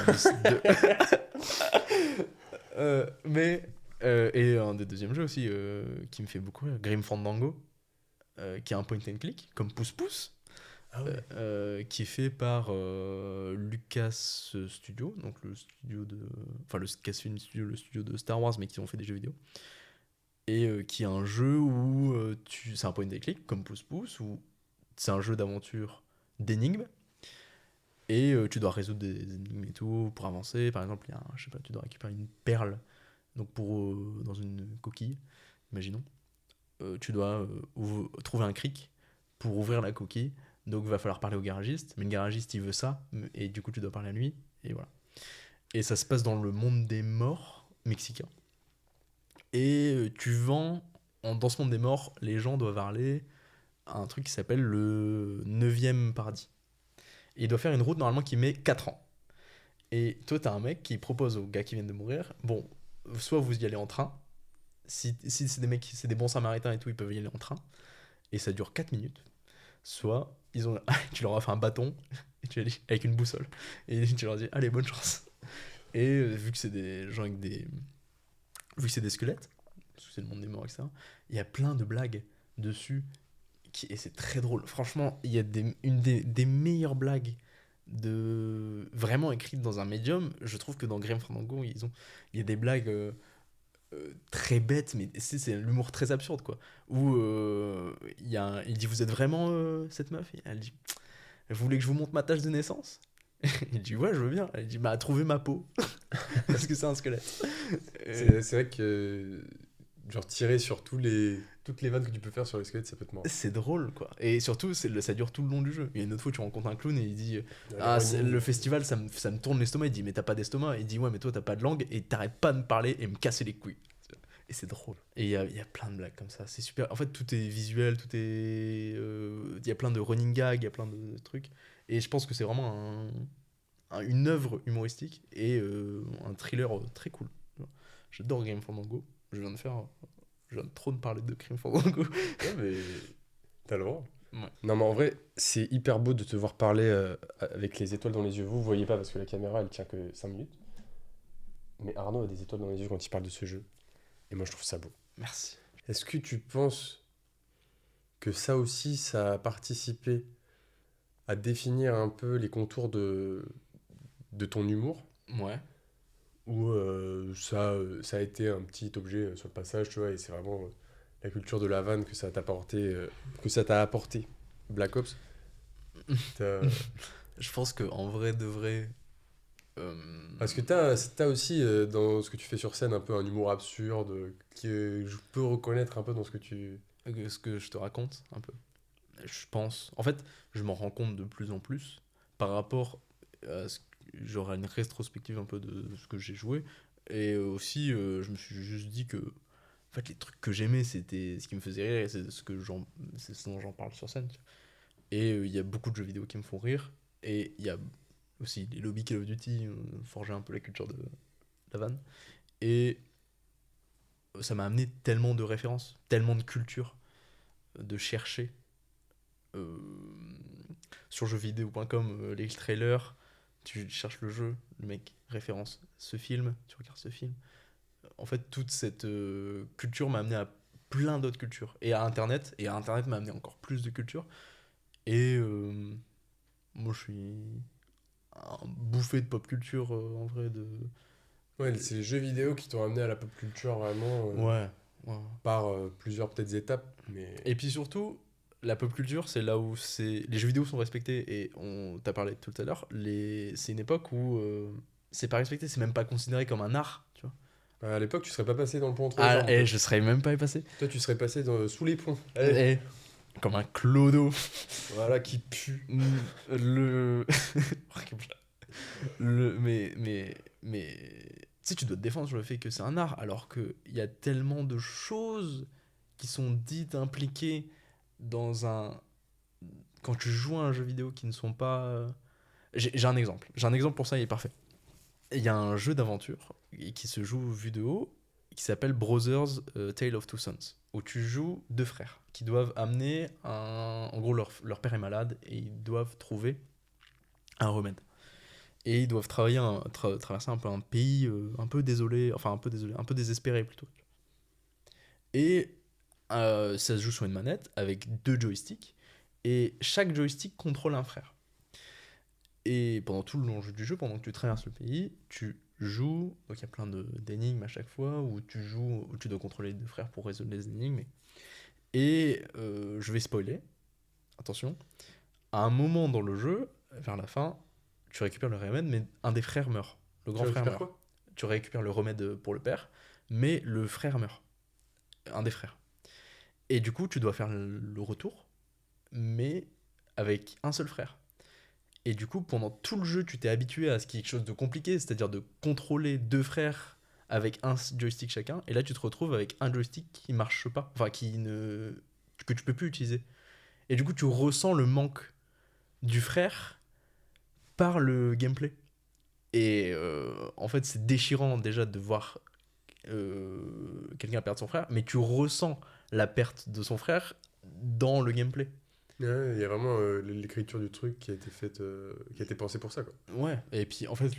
2. Et un des deuxièmes jeux aussi qui me fait beaucoup rire, Grim Fandango, qui est un point and click, comme Pouce Pouce. Ah ouais. Qui est fait par Lucas Studio, donc le studio de. Enfin, le Lucasfilm Studio, le studio de Star Wars, mais qui ont fait des jeux vidéo. Et qui est un jeu où c'est un point and click, comme Pouce Pouce, où c'est un jeu d'aventure d'énigmes. Et tu dois résoudre des énigmes et tout pour avancer. Par exemple, je sais pas, tu dois récupérer une perle donc dans une coquille, imaginons. Tu dois trouver un cric pour ouvrir la coquille. Donc, il va falloir parler au garagiste. Mais le garagiste, il veut ça. Et du coup, tu dois parler à lui. Et voilà. Et ça se passe dans le monde des morts mexicain. Et tu vends... Dans ce monde des morts, les gens doivent aller à un truc qui s'appelle le 9e paradis. Et il doit faire une route, normalement, qui met 4 ans. Et toi, t'as un mec qui propose aux gars qui viennent de mourir, bon, soit vous y allez en train. Si c'est des mecs, c'est des bons samaritains et tout, ils peuvent y aller en train. Et ça dure 4 minutes. Soit tu leur as fait un bâton et tu dis, avec une boussole et tu leur dis allez, bonne chance. Et vu que c'est des gens vu que c'est des squelettes, parce que c'est le monde des morts, etc., il y a plein de blagues dessus et c'est très drôle. Franchement, il y a une des meilleures blagues vraiment écrites dans un médium. Je trouve que dans Grim Fandango, il y a des blagues très bête, mais c'est l'humour très absurde, quoi. Où il dit, vous êtes vraiment cette meuf? Et elle dit, vous voulez que je vous montre ma tâche de naissance? Il dit, ouais, je veux bien. Elle dit, bah, trouvez ma peau. Parce que c'est un squelette. C'est vrai que genre tirer sur toutes les vannes que tu peux faire sur les squelettes, ça peut te marrer. C'est drôle, quoi. Et surtout, ça dure tout le long du jeu. Il y a une autre fois, tu rencontres un clown et il dit, Ah, le festival, ça me tourne l'estomac. Il dit, mais t'as pas d'estomac. Il dit, ouais, mais toi, t'as pas de langue et t'arrêtes pas de me parler et me casser les couilles. Et c'est drôle. Et il y a plein de blagues comme ça. C'est super. En fait, tout est visuel, tout est. Il y a plein de running gags, il y a plein de trucs. Et je pense que c'est vraiment une œuvre humoristique et un thriller très cool. J'adore Grim Fandango. Je viens de trop de parler de Grim Fandango. Ouais, mais t'as le droit. Ouais. Non, mais en vrai, c'est hyper beau de te voir parler avec les étoiles dans les yeux. Vous voyez pas parce que la caméra elle tient que 5 minutes. Mais Arnaud a des étoiles dans les yeux quand il parle de ce jeu. Et moi je trouve ça beau. Merci. Est-ce que tu penses que ça aussi, ça a participé à définir un peu les contours de ton humour? Ouais. Ou ça a été un petit objet sur le passage, tu vois, et c'est vraiment la culture de la vanne que ça t'a apporté. Black Ops, t'as- Je pense que en vrai de vrai. Parce que t'as aussi dans ce que tu fais sur scène un peu un humour absurde que je peux reconnaître un peu dans ce que tu... Ce que je te raconte un peu. Je pense. En fait, je m'en rends compte de plus en plus par rapport à ce que j'aurai une rétrospective un peu de ce que j'ai joué. Et aussi, je me suis juste dit que en fait, les trucs que j'aimais, c'était ce qui me faisait rire et c'est ce dont j'en parle sur scène. Tu vois. Et il y a beaucoup de jeux vidéo qui me font rire. Et il y a aussi les lobbies Call of Duty, forger un peu la culture de la vanne. Et ça m'a amené tellement de références, tellement de culture, de chercher euh, sur jeuxvideo.com les trailers, tu cherches le jeu, le mec référence ce film, tu regardes ce film. En fait, toute cette culture m'a amené à plein d'autres cultures. Et à Internet m'a amené encore plus de culture. Et moi, je suis un bouffé de pop culture en vrai. Ouais, c'est les jeux vidéo qui t'ont amené à la pop culture vraiment Ouais, ouais. par plusieurs peut-être étapes, mais... Et puis surtout, la pop culture, c'est là où les jeux vidéo sont respectés. Et on t'a parlé tout à l'heure, c'est une époque où c'est pas respecté, c'est même pas considéré comme un art, tu vois. À l'époque, tu serais pas passé dans le pont entre les Ah, jambes, et toi. je serais même pas passé. Toi, tu serais passé sous les ponts. Allez. Comme un clodo. Voilà, qui pue. Le. Mais. Tu sais, tu dois te défendre sur le fait que c'est un art, alors qu'il y a tellement de choses qui sont dites, impliquées dans un. Quand tu joues à un jeu vidéo qui ne sont pas. J'ai un exemple. J'ai un exemple pour ça, il est parfait. Il y a un jeu d'aventure qui se joue vu de haut qui s'appelle Brothers Tale of Two Sons, où tu joues deux frères qui doivent amener un. En gros, leur père est malade et ils doivent trouver un remède. Et ils doivent traverser un peu un pays un peu désolé, enfin un peu désespéré plutôt. Et ça se joue sur une manette avec deux joysticks, et chaque joystick contrôle un frère. Et pendant tout le long du jeu, pendant que tu traverses le pays, tu joues. Donc il y a plein d'énigmes à chaque fois où tu dois contrôler les deux frères pour résoudre les énigmes. Et je vais spoiler, attention. À un moment dans le jeu, vers la fin, tu récupères le remède, mais un des frères meurt. Le grand frère meurt. Quoi? Tu récupères le remède pour le père, mais le frère meurt. Un des frères. Et du coup, tu dois faire le retour, mais avec un seul frère. Et du coup, pendant tout le jeu, tu t'es habitué à ce qui est quelque chose de compliqué, c'est-à-dire de contrôler deux frères avec un joystick chacun. Et là, tu te retrouves avec un joystick qui marche pas, enfin que tu peux plus utiliser. Et du coup, tu ressens le manque du frère par le gameplay. Et en fait, c'est déchirant déjà de voir quelqu'un perdre son frère, mais tu ressens la perte de son frère dans le gameplay. Ouais, il y a vraiment l'écriture du truc qui a été faite, qui a été pensée pour ça, quoi. Ouais, et puis en fait,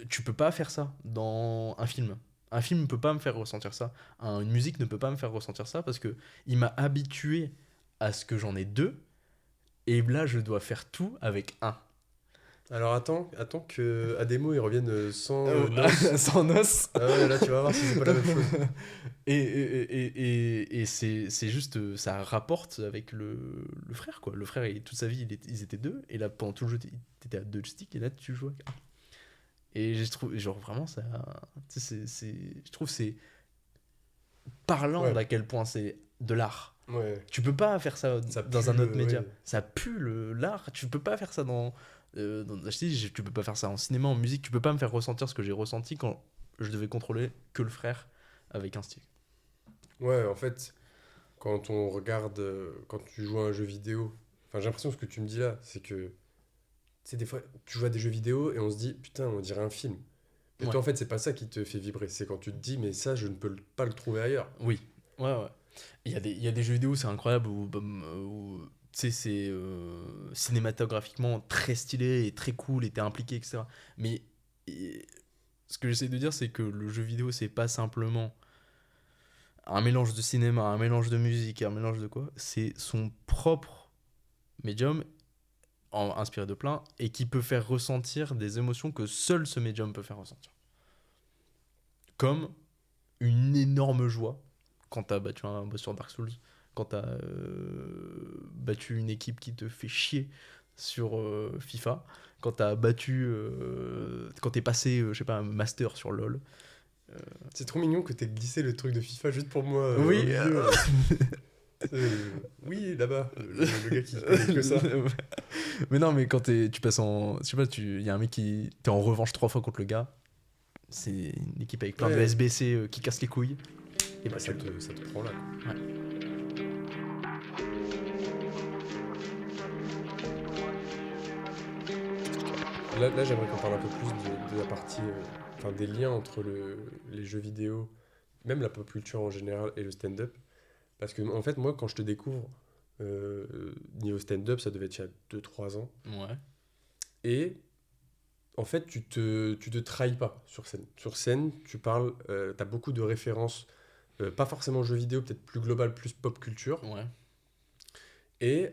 tu peux pas faire ça dans un film. Un film ne peut pas me faire ressentir ça. Une musique ne peut pas me faire ressentir ça parce que il m'a habitué à ce que j'en ai deux, et là, je dois faire tout avec un. Alors attends que Ademo il revienne sans Sans noces. Ah ouais, là tu vas voir si c'est pas la même chose. Et c'est juste, ça rapporte avec le frère, quoi. Le frère, toute sa vie, ils étaient deux, et là, pendant tout le jeu, t'étais à deux sticks, et là, tu joues à un. Et j'ai trouvé, genre, vraiment, ça. Tu sais, je trouve que c'est parlant Ouais. d'à quel point c'est de l'art. Ouais. Tu peux pas faire ça Ça dans pue un autre le- média. ouais. Ça pue l'art. Tu peux pas faire ça je te dis, tu peux pas faire ça en cinéma, en musique. Tu peux pas me faire ressentir ce que j'ai ressenti quand je devais contrôler que le frère avec un stick. Ouais, en fait, quand on regarde, quand tu joues à un jeu vidéo, enfin j'ai l'impression que ce que tu me dis là, c'est que, tu sais, des fois, tu joues à des jeux vidéo et on se dit, putain, on dirait un film. Mais Ouais. toi, en fait, c'est pas ça qui te fait vibrer, c'est quand tu te dis, mais ça, je ne peux pas le trouver ailleurs. Oui. Ouais, ouais. Il y a des jeux vidéo, c'est incroyable, tu sais, c'est cinématographiquement très stylé et très cool, et t'es impliqué, etc. Mais et, ce que j'essaie de dire, c'est que le jeu vidéo, c'est pas simplement un mélange de cinéma, un mélange de musique, un mélange de quoi. C'est son propre médium, inspiré de plein, et qui peut faire ressentir des émotions que seul ce médium peut faire ressentir. Comme une énorme joie quand t'as battu un boss sur Dark Souls, quand t'as battu une équipe qui te fait chier sur FIFA, quand t'as battu, quand t'es passé, je sais pas, un master sur LoL. C'est trop mignon que t'aies glissé le truc de FIFA juste pour moi Oui, au milieu. Oui, là-bas, le gars qui connaît que ça. Mais non, mais quand tu passes en, je sais pas, il y a un mec qui t'es en revanche 3 fois contre le gars. C'est une équipe avec plein de Ouais. SBC qui cassent les couilles. Et bah, Ouais, ça te prend là. Ouais. Là, j'aimerais qu'on parle un peu plus de la partie, enfin des liens entre les jeux vidéo, même la pop culture en général et le stand-up. Parce que, en fait, moi, quand je te découvre niveau stand-up, ça devait être il y a 2-3 ans. Ouais. Et en fait, tu te trahis pas sur scène. Sur scène, tu parles, tu as beaucoup de références, pas forcément jeux vidéo, peut-être plus global, plus pop culture. Ouais. Et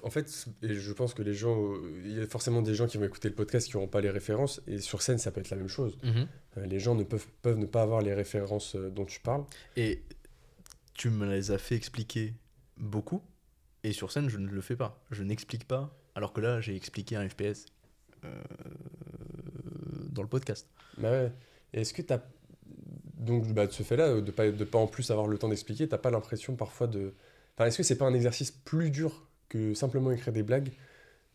en fait, et je pense que les gens, il y a forcément des gens qui vont écouter le podcast qui n'auront pas les références, et sur scène, ça peut être la même chose. Mhm. Les gens peuvent ne pas avoir les références dont tu parles. Et tu me les as fait expliquer beaucoup. Et sur scène, je ne le fais pas. Je n'explique pas. Alors que là, j'ai expliqué un FPS dans le podcast. Bah ouais. Et est-ce que tu as. Donc, bah, de ce fait-là, de pas en plus avoir le temps d'expliquer, t'as pas l'impression parfois de. Enfin, est-ce que c'est pas un exercice plus dur que simplement écrire des blagues,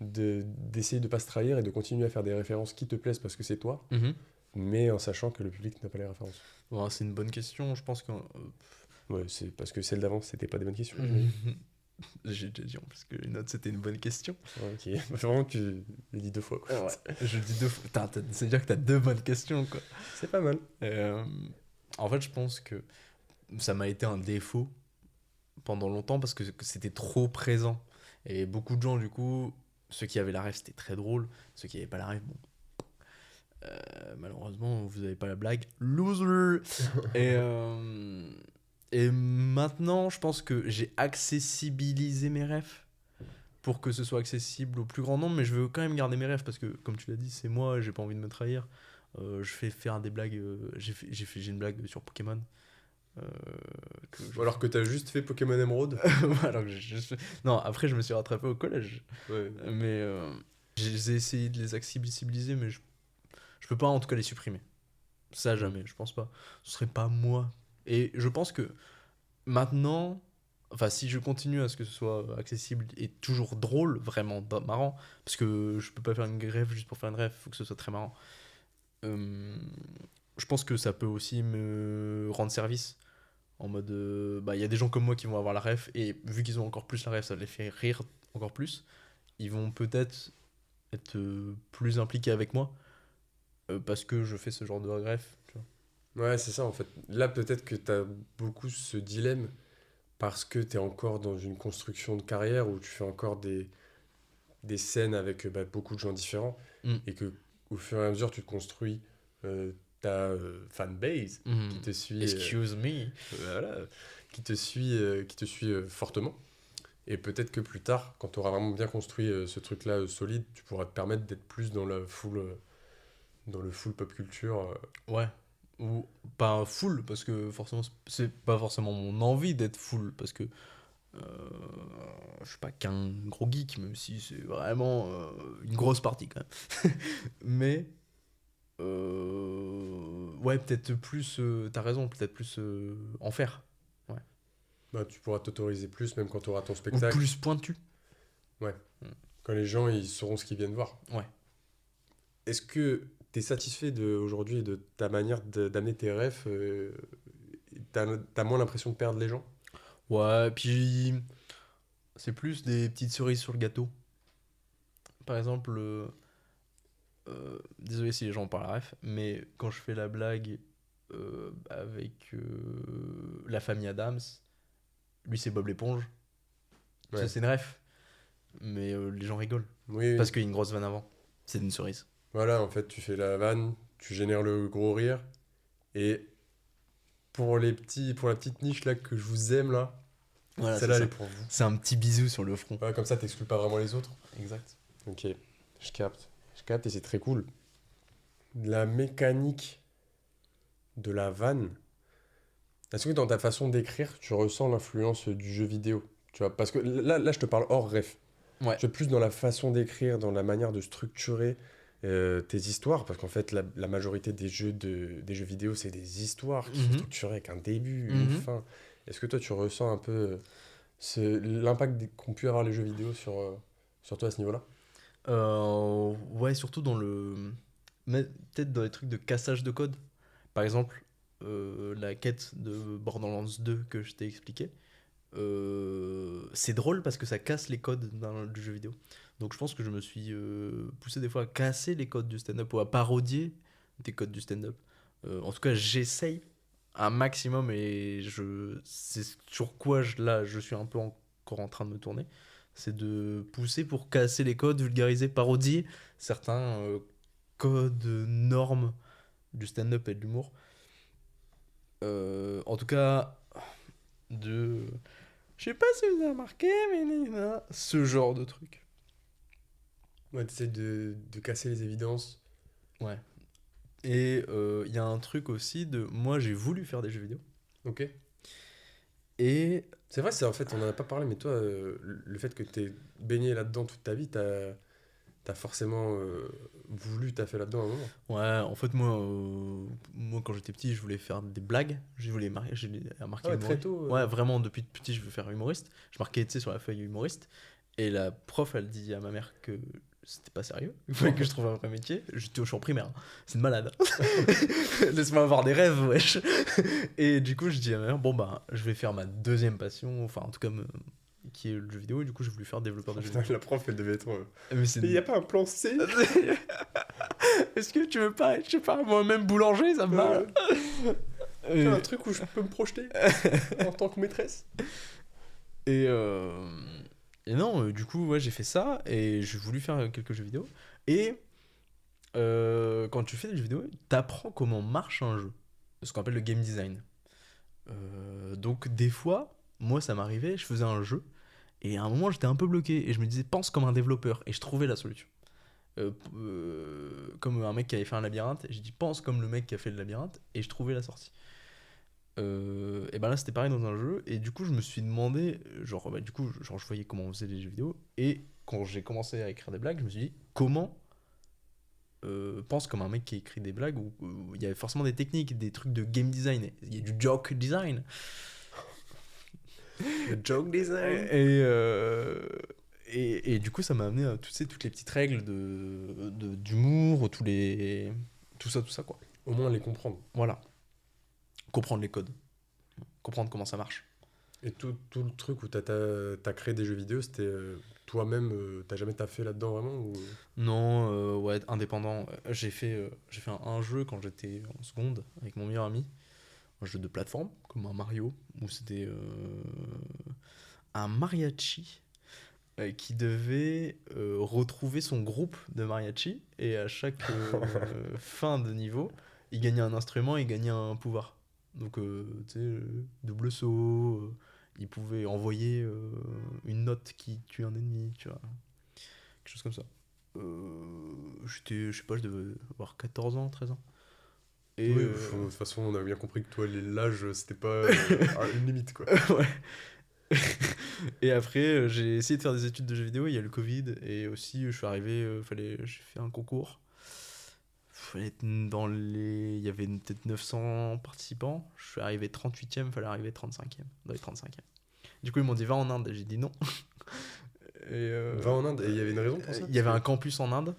d'essayer de pas se trahir et de continuer à faire des références qui te plaisent parce que c'est toi, mais en sachant que le public n'a pas les références? Bon, c'est une bonne question. Je pense que. Ouais, c'est parce que celles d'avant, c'était pas des bonnes questions. J'ai déjà dit en plus que les notes c'était une bonne question. Ouais, ok. Vraiment, tu l'as dit 2 fois, quoi. Ouais. Je dis deux fois. C'est-à-dire que t'as deux bonnes questions, quoi. C'est pas mal. En fait, je pense que ça m'a été un défaut pendant longtemps parce que c'était trop présent. Et beaucoup de gens, du coup, ceux qui avaient la rêve, c'était très drôle. Ceux qui n'avaient pas la rêve, bon. Malheureusement, vous n'avez pas la blague. Loser! Et maintenant, je pense que j'ai accessibilisé mes rêves pour que ce soit accessible au plus grand nombre, mais je veux quand même garder mes rêves parce que, comme tu l'as dit, c'est moi, j'ai pas envie de me trahir. Je fais faire des blagues. J'ai une blague sur Pokémon. Ou alors que t'as juste fait Pokémon Emerald. Alors que non, après, je me suis rattrapé au collège. Ouais. Mais j'ai essayé de les accessibiliser, mais je peux pas en tout cas les supprimer. Ça, jamais, je pense pas. Ce serait pas moi. Et je pense que maintenant, enfin, si je continue à ce que ce soit accessible et toujours drôle, vraiment marrant, parce que je peux pas faire une grève juste pour faire une grève, faut que ce soit très marrant. Je pense que ça peut aussi me rendre service. En mode, bah, il y a des gens comme moi qui vont avoir la ref, et vu qu'ils ont encore plus la ref, ça les fait rire encore plus. Ils vont peut-être être plus impliqués avec moi parce que je fais ce genre de ref. Tu vois. Ouais, c'est ça en fait. Là, peut-être que t'as beaucoup ce dilemme parce que t'es encore dans une construction de carrière où tu fais encore des scènes avec beaucoup de gens différents Mm. et que au fur et à mesure, tu te construis ta fanbase qui te suit. Excuse me. Voilà, qui te suit fortement. Et peut-être que plus tard, quand tu auras vraiment bien construit ce truc-là solide, tu pourras te permettre d'être plus dans le full pop culture. Ouais. Ou pas full, parce que forcément, c'est pas forcément mon envie d'être full, parce que je suis pas qu'un gros geek, même si c'est vraiment une grosse partie quand même. Mais, ouais, peut-être plus, t'as raison, peut-être plus en faire. Ouais. Bah, tu pourras t'autoriser plus, même quand tu auras ton Ou spectacle. plus pointu. Ouais. Quand les gens ils sauront ce qu'ils viennent voir. Ouais. Est-ce que tu es satisfait aujourd'hui et de ta manière d'amener tes rêves t'as moins l'impression de perdre les gens? Ouais, puis c'est plus des petites cerises sur le gâteau. Par exemple, désolé si les gens parlent ref, mais quand je fais la blague avec la famille Adams, lui c'est Bob l'éponge, Ouais. c'est une ref, mais les gens rigolent Oui, oui. parce qu'il y a une grosse vanne avant. C'est une cerise. Voilà, en fait, tu fais la vanne, tu génères le gros rire. Et pour la petite niche là que je vous aime là, Voilà, c'est celle-là elle ça. est pour vous. C'est un petit bisou sur le front. Ouais, comme ça, t'exclus pas vraiment les autres. Exact. Ok, je capte. Je capte et c'est très cool. La mécanique de la vanne. Est-ce que dans ta façon d'écrire, tu ressens l'influence du jeu vidéo? Tu vois, parce que là, je te parle hors ref. Ouais. Je suis plus dans la façon d'écrire, dans la manière de structurer tes histoires, parce qu'en fait, la majorité des jeux vidéo, c'est des histoires qui sont structurées avec un début, une fin. Est-ce que toi, tu ressens un peu l'impact qu'ont pu avoir les jeux vidéo sur toi à ce niveau-là? Ouais, surtout dans mais peut-être dans les trucs de cassage de code. Par exemple, la quête de Borderlands 2 que je t'ai expliqué. C'est drôle parce que ça casse les codes du jeu vidéo. Donc je pense que je me suis poussé des fois à casser les codes du stand-up ou à parodier des codes du stand-up. En tout cas, j'essaye un maximum et c'est sur quoi là je suis un peu encore en train de me tourner. C'est de pousser pour casser les codes, vulgariser, parodier certains codes, normes du stand-up et de l'humour. En tout cas, de je sais pas si vous avez remarqué, mais ce genre de truc. Ouais, t'essaies de casser les évidences. Ouais. Et il y a un truc aussi de. Moi, j'ai voulu faire des jeux vidéo. Ok. Et. C'est vrai, en fait, on n'en a pas parlé, mais toi, le fait que t'aies baigné là-dedans toute ta vie, t'as forcément t'as fait là-dedans à un moment. Ouais, en fait, moi quand j'étais petit, je voulais faire des blagues. Je voulais marquer Ah ouais, très humoriste. tôt. Ouais, vraiment, depuis petit, je veux faire humoriste. Je marquais, tu sais, sur la feuille humoriste. Et la prof, elle dit à ma mère que c'était pas sérieux. Il fallait que je trouve un vrai métier. Je suis en primaire. Hein. C'est une malade. Laisse-moi avoir des rêves, wesh. Et du coup, je dis à ma mère, bon, bah, je vais faire ma deuxième passion, enfin, en tout cas, qui est le jeu vidéo. Et du coup, j'ai voulu faire développeur de jeux vidéo. La prof, elle devait être. Mais c'est Il n'y a pas un plan C? Est-ce que tu veux pas être, je sais pas, moi-même boulanger, ça me va. Tu as un truc où je peux me projeter en tant que maîtresse? Et, non, du coup, ouais, j'ai fait ça et j'ai voulu faire quelques jeux vidéo. Et quand tu fais des jeux vidéo, t'apprends comment marche un jeu. Ce qu'on appelle le game design. Donc, des fois, moi, ça m'arrivait, je faisais un jeu et à un moment, j'étais un peu bloqué et je me disais, pense comme un développeur. Et je trouvais la solution. Comme un mec qui avait fait un labyrinthe, j'ai dit, pense comme le mec qui a fait le labyrinthe et je trouvais la sortie. Et ben là c'était pareil dans un jeu et du coup je me suis demandé genre bah, du coup genre je voyais comment on faisait les jeux vidéo et quand j'ai commencé à écrire des blagues je me suis dit comment pense comme un mec qui écrit des blagues où il y avait forcément des techniques, des trucs de game design, il y a du joke design. Le joke design. Et du coup ça m'a amené à toutes les petites règles d'humour, tout ça quoi. Au moins les comprendre. Voilà, comprendre les codes, comprendre comment ça marche. Et tout le truc où t'as créé des jeux vidéo, c'était toi-même, t'as jamais taffé là-dedans vraiment ou... Non, ouais, indépendant. J'ai fait un jeu quand j'étais en seconde avec mon meilleur ami. Un jeu de plateforme, comme un Mario, où c'était un mariachi qui devait retrouver son groupe de mariachi. Et à chaque fin de niveau, il gagnait un instrument et il gagnait un pouvoir. Donc, tu sais, double saut, il pouvait envoyer une note qui tue un ennemi, tu vois. Quelque chose comme ça. Je sais pas, je devais avoir 14 ans, 13 ans. Et Oui, de toute façon, on a bien compris que toi, l'âge, c'était pas une limite, quoi. ouais. Et après, j'ai essayé de faire des études de jeux vidéo, il y a le Covid, et aussi, je suis arrivé, j'ai fait un concours. Fallait être il y avait peut-être 900 participants, je suis arrivé 38e, fallait arriver 35e, dans les 35e. Du coup, ils m'ont dit va en Inde, et j'ai dit non. Va en Inde, et il y avait une raison pour ça? Il y avait un campus en Inde,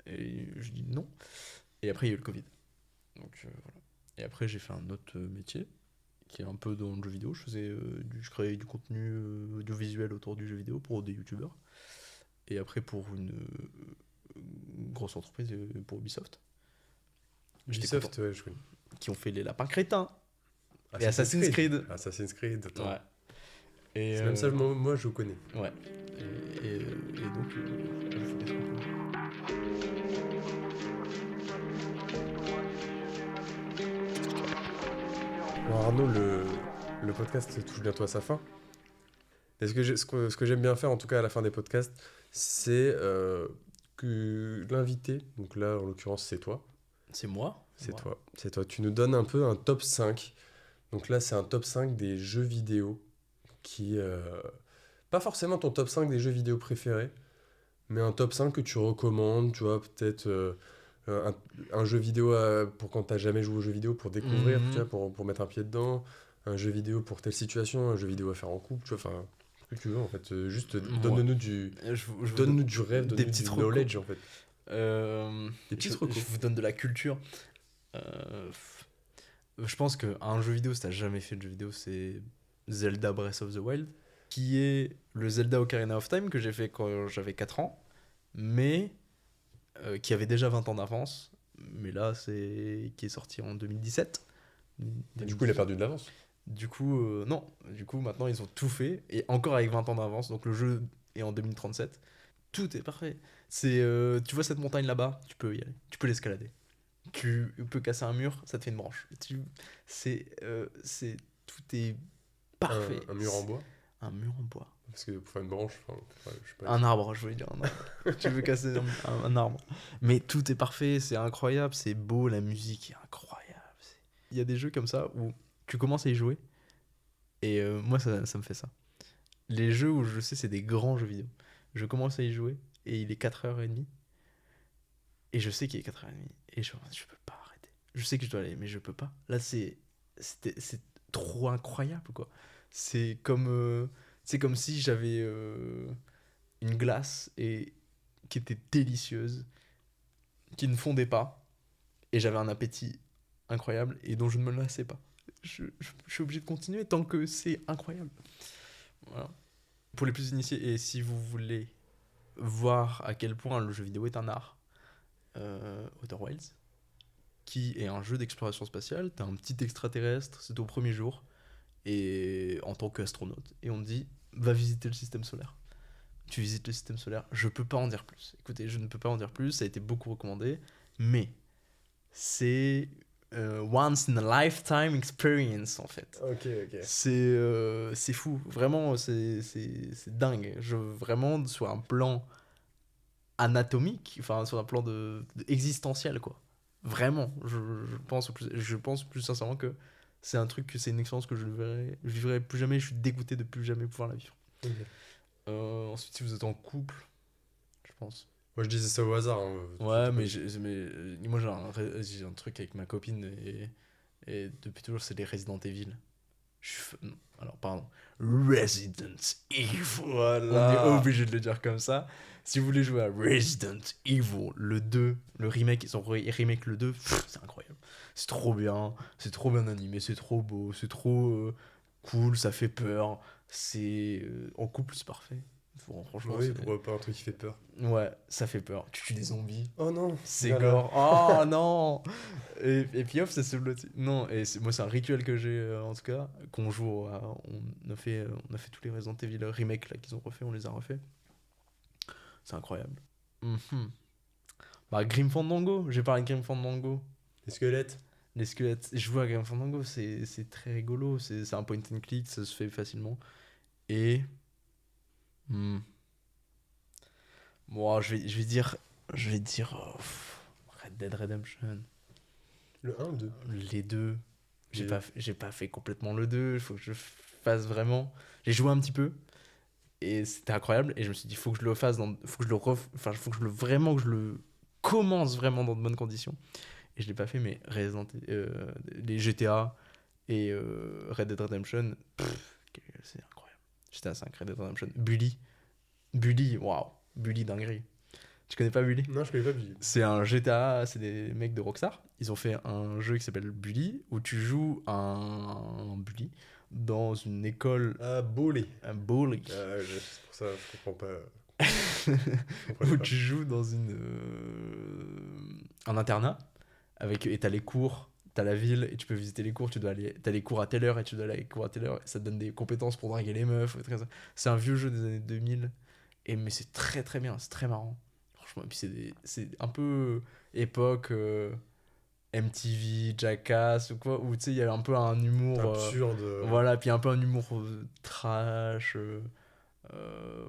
et je dis non. Et après, il y a eu le Covid. Donc voilà. Et après, j'ai fait un autre métier qui est un peu dans le jeu vidéo. Je créais du contenu audiovisuel autour du jeu vidéo pour des youtubeurs. Et après, pour une grosse entreprise, pour Ubisoft. Ubisoft, ouais, je connais. Qui ont fait les lapins crétins. Et Assassin's Creed. Assassin's Creed, attends. Ouais. Et C'est même ça, moi, je connais. Ouais. Et donc, je fais des trucs. Alors Arnaud, le podcast touche bientôt à sa fin. Et ce que j'aime bien faire, en tout cas à la fin des podcasts, c'est que l'invité, donc là en l'occurrence c'est toi. C'est moi. C'est toi. Tu nous donnes un peu un top 5. Donc là c'est un top 5 des jeux vidéo qui... pas forcément ton top 5 des jeux vidéo préférés, mais un top 5 que tu recommandes, tu vois, peut-être... un jeu vidéo pour quand t'as jamais joué au jeu vidéo pour découvrir, tu vois, pour mettre un pied dedans, un jeu vidéo pour telle situation, un jeu vidéo à faire en couple, tu vois, enfin, ce que tu veux en fait, juste donne-nous du rêve, donne-nous du knowledge en fait. Des petites recos. Je vous donne de la culture. Je pense qu'un jeu vidéo, si t'as jamais fait de jeu vidéo, c'est Zelda Breath of the Wild, qui est le Zelda Ocarina of Time que j'ai fait quand j'avais 4 ans, mais qui avait déjà 20 ans d'avance, mais là, qui est sorti en 2017. Et du coup, il a perdu de l'avance. Du coup, non. Du coup, maintenant, ils ont tout fait, et encore avec 20 ans d'avance, donc le jeu est en 2037. Tout est parfait. Tu vois cette montagne là-bas, tu peux y aller, tu peux l'escalader. Tu peux casser un mur, ça te fait une branche. Tout est parfait. Un mur en bois. Un mur en bois. Parce que pour faire une branche, je sais pas. Un arbre, je voulais dire un arbre. Tu veux casser un arbre. Mais tout est parfait, c'est incroyable, c'est beau, la musique est incroyable. Il y a des jeux comme ça où tu commences à y jouer, et moi ça me fait ça. Les jeux où je sais c'est des grands jeux vidéo. Je commence à y jouer, et il est 4h30, et je sais qu'il est 4h30, et je peux pas arrêter. Je sais que je dois aller, mais je peux pas. Là, c'est trop incroyable, quoi. C'est comme si j'avais une glace qui était délicieuse, qui ne fondait pas, et j'avais un appétit incroyable et dont je ne me lassais pas. Je suis obligé de continuer tant que c'est incroyable. Voilà. Pour les plus initiés, et si vous voulez voir à quel point le jeu vidéo est un art, Outer Wilds, qui est un jeu d'exploration spatiale. T'as un petit extraterrestre, c'est au premier jour, et en tant qu'astronaute, et on te dit va visiter le système solaire. Tu visites le système solaire, je peux pas en dire plus. Écoutez, je ne peux pas en dire plus, ça a été beaucoup recommandé, mais c'est once in a lifetime experience en fait. Ok. C'est fou, vraiment, c'est dingue. Vraiment, sur un plan anatomique, enfin sur un plan existentiel, quoi. Vraiment, je pense plus sincèrement que c'est une expérience que je vivrai plus jamais. Je suis dégoûté de plus jamais pouvoir la vivre. Okay. Ensuite, si vous êtes en couple, je pense. Moi, je disais ça au hasard. Hein, ouais, mais moi j'ai un truc avec ma copine, et depuis toujours, c'est les Resident Evil. Alors, pardon. Resident Evil. Voilà. On est obligé de le dire comme ça. Si vous voulez jouer à Resident Evil, le 2, le remake, ils ont remake le 2, c'est incroyable. C'est trop bien animé, c'est trop beau, c'est trop cool, ça fait peur. En couple, c'est parfait. Franchement, oui, pourquoi pas un truc qui fait peur. Ouais, ça fait peur. Tu tues des zombies. Oh non. C'est gore. Oh non. Et puis hop, ça se blotte. Non, et moi c'est un rituel que j'ai en tout cas, qu'on joue on a fait tous les Resident Evil remake là qu'ils ont refait, on les a refait. C'est incroyable. Bah, Grim Fandango, j'ai parlé de Grim Fandango. Les squelettes. Je joue à Grim Fandango, c'est très rigolo, c'est un point and click, ça se fait facilement. Et... Bon, je vais dire Red Dead Redemption. Le 1 ou 2 Les deux. J'ai Les- pas fait complètement le 2. Il faut que je fasse vraiment. J'ai joué un petit peu. Et c'était incroyable. Et je me suis dit, faut que je le fasse. Faut que je le vraiment que je le commence vraiment dans de bonnes conditions. Et je l'ai pas fait, mais les GTA et Red Dead Redemption, c'est incroyable. GTA 5, Red Dead Redemption. Bully, waouh. Bully dinguerie. Tu connais pas Bully? Non, je connais pas Bully. C'est un GTA, c'est des mecs de Rockstar. Ils ont fait un jeu qui s'appelle Bully, où tu joues un bully dans une école. Ah, Bully. Un bully. C'est pour ça, je comprends pas. Où tu joues dans un internat. Et t'as les cours, t'as la ville, et tu peux visiter les cours. T'as les cours à telle heure, et tu dois aller à les cours à telle heure. Et ça te donne des compétences pour draguer les meufs. Et tout ça. C'est un vieux jeu des années 2000. Mais c'est très très bien, c'est très marrant. Franchement, et puis c'est un peu époque MTV, Jackass ou quoi, où tu sais, il y avait un peu un humour. Absurde. Voilà, puis un peu un humour trash.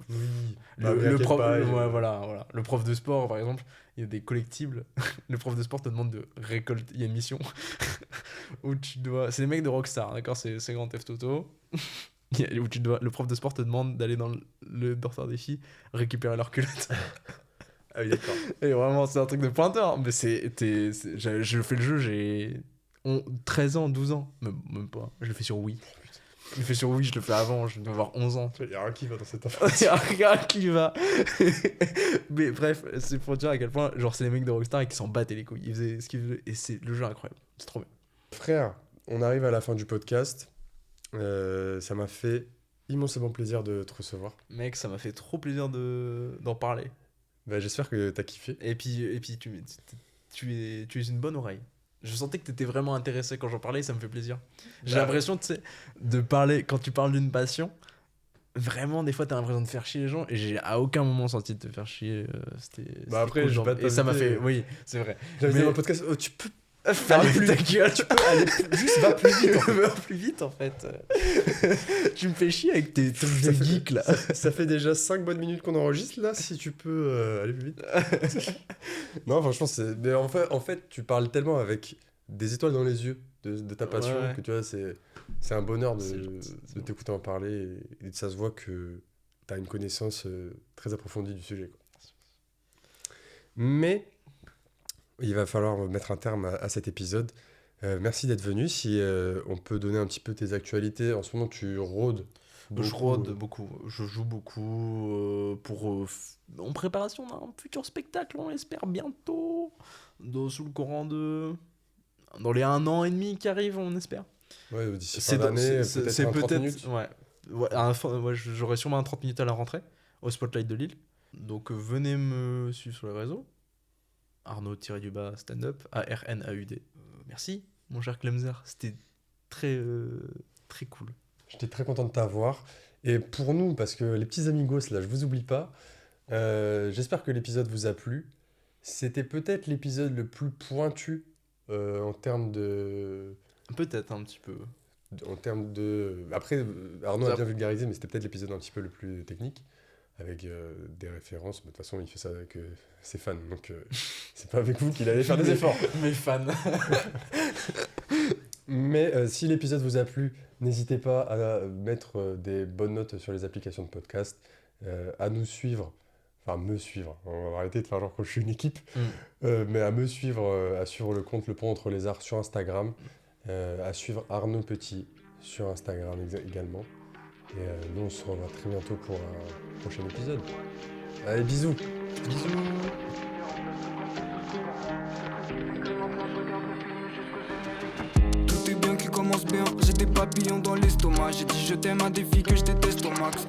Oui. Le prof, Pie, voilà. Le prof de sport, par exemple, il y a des collectibles. Le prof de sport te demande de récolter. Il y a une mission où tu dois. C'est des mecs de Rockstar, d'accord? C'est Grand Theft Auto. Où le prof de sport te demande d'aller dans le dortoir des filles récupérer leurs culottes. Ah oui, d'accord. Et vraiment, c'est un truc de pointeur. Mais je fais le jeu, j'ai 13 ans, 12 ans. Même pas. Je le fais sur Wii. Je le fais sur Wii, je le fais avant. Je dois avoir 11 ans. Il y a rien qui va dans cette Il affaire. y a rien qui va. Mais bref, c'est pour dire à quel point, genre, c'est les mecs de Rockstar et qui s'en battaient les couilles. Ils faisaient ce qu'ils faisaient. Et c'est le jeu incroyable. C'est trop bien. Frère, on arrive à la fin du podcast. Ça m'a fait immensément plaisir de te recevoir. Mec, ça m'a fait trop plaisir d'en parler. Bah, j'espère que t'as kiffé. Et puis tu es une bonne oreille. Je sentais que t'étais vraiment intéressé quand j'en parlais, ça me fait plaisir. J'ai Bah, l'impression, tu sais, de parler, quand tu parles d'une passion, vraiment, des fois, t'as l'impression de faire chier les gens, et j'ai à aucun moment senti de te faire chier. C'était après, cool, je vais pas et ça m'a t'inviter. fait, oui, c'est vrai. J'avais dit Mais- dans le podcast, oh, tu peux Ferme ta gueule. Tu peux aller juste va plus vite. En fait. Va plus vite, en fait. Tu me fais chier avec tes trucs de geek, là. Ça fait déjà 5 bonnes minutes qu'on enregistre là, si tu peux aller plus vite. Non, franchement, mais en fait, tu parles tellement avec des étoiles dans les yeux de ta passion Ouais. que tu vois, c'est un bonheur C'est de gentil, c'est bon. t'écouter en parler et ça se voit que tu as une connaissance très approfondie du sujet, quoi. Mais il va falloir mettre un terme à cet épisode. Merci d'être venu. Si on peut donner un petit peu tes actualités. En ce moment, tu rôdes. Je rôde beaucoup, je joue beaucoup en préparation d'un futur spectacle, on l'espère bientôt, sous le courant dans les 1 an et demi qui arrivent, on espère. Ouais, d'ici fin d'année, peut-être un 30 minutes. J'aurai sûrement un 30 minutes à la rentrée au Spotlight de Lille. Donc venez me suivre sur les réseaux. Arnaud-du-bas stand-up, ARNAUD. Merci, mon cher Clemzer, c'était très, très cool. J'étais très content de t'avoir. Et pour nous, parce que les petits amigos, là, je vous oublie pas, j'espère que l'épisode vous a plu. C'était peut-être l'épisode le plus pointu en termes de... Peut-être un petit peu. Après, Arnaud a bien vulgarisé, mais c'était peut-être l'épisode un petit peu le plus technique, avec des références. Mais de toute façon, il fait ça avec ses fans, donc c'est pas avec vous qu'il allait faire des efforts. Mes fans. Mais si l'épisode vous a plu, n'hésitez pas à mettre des bonnes notes sur les applications de podcast, à nous suivre, enfin me suivre, on va arrêter de faire genre que je suis une équipe, mais à me suivre, à suivre le compte Le Pont Entre les Arts sur Instagram, à suivre Arnaud Petit sur Instagram également. Et nous on se revoit très bientôt pour un prochain épisode. Allez, bisous. Bisous. Tout est bien qui commence bien, j'ai des papillons dans l'estomac. J'ai dit je t'aime à des filles que je déteste au max.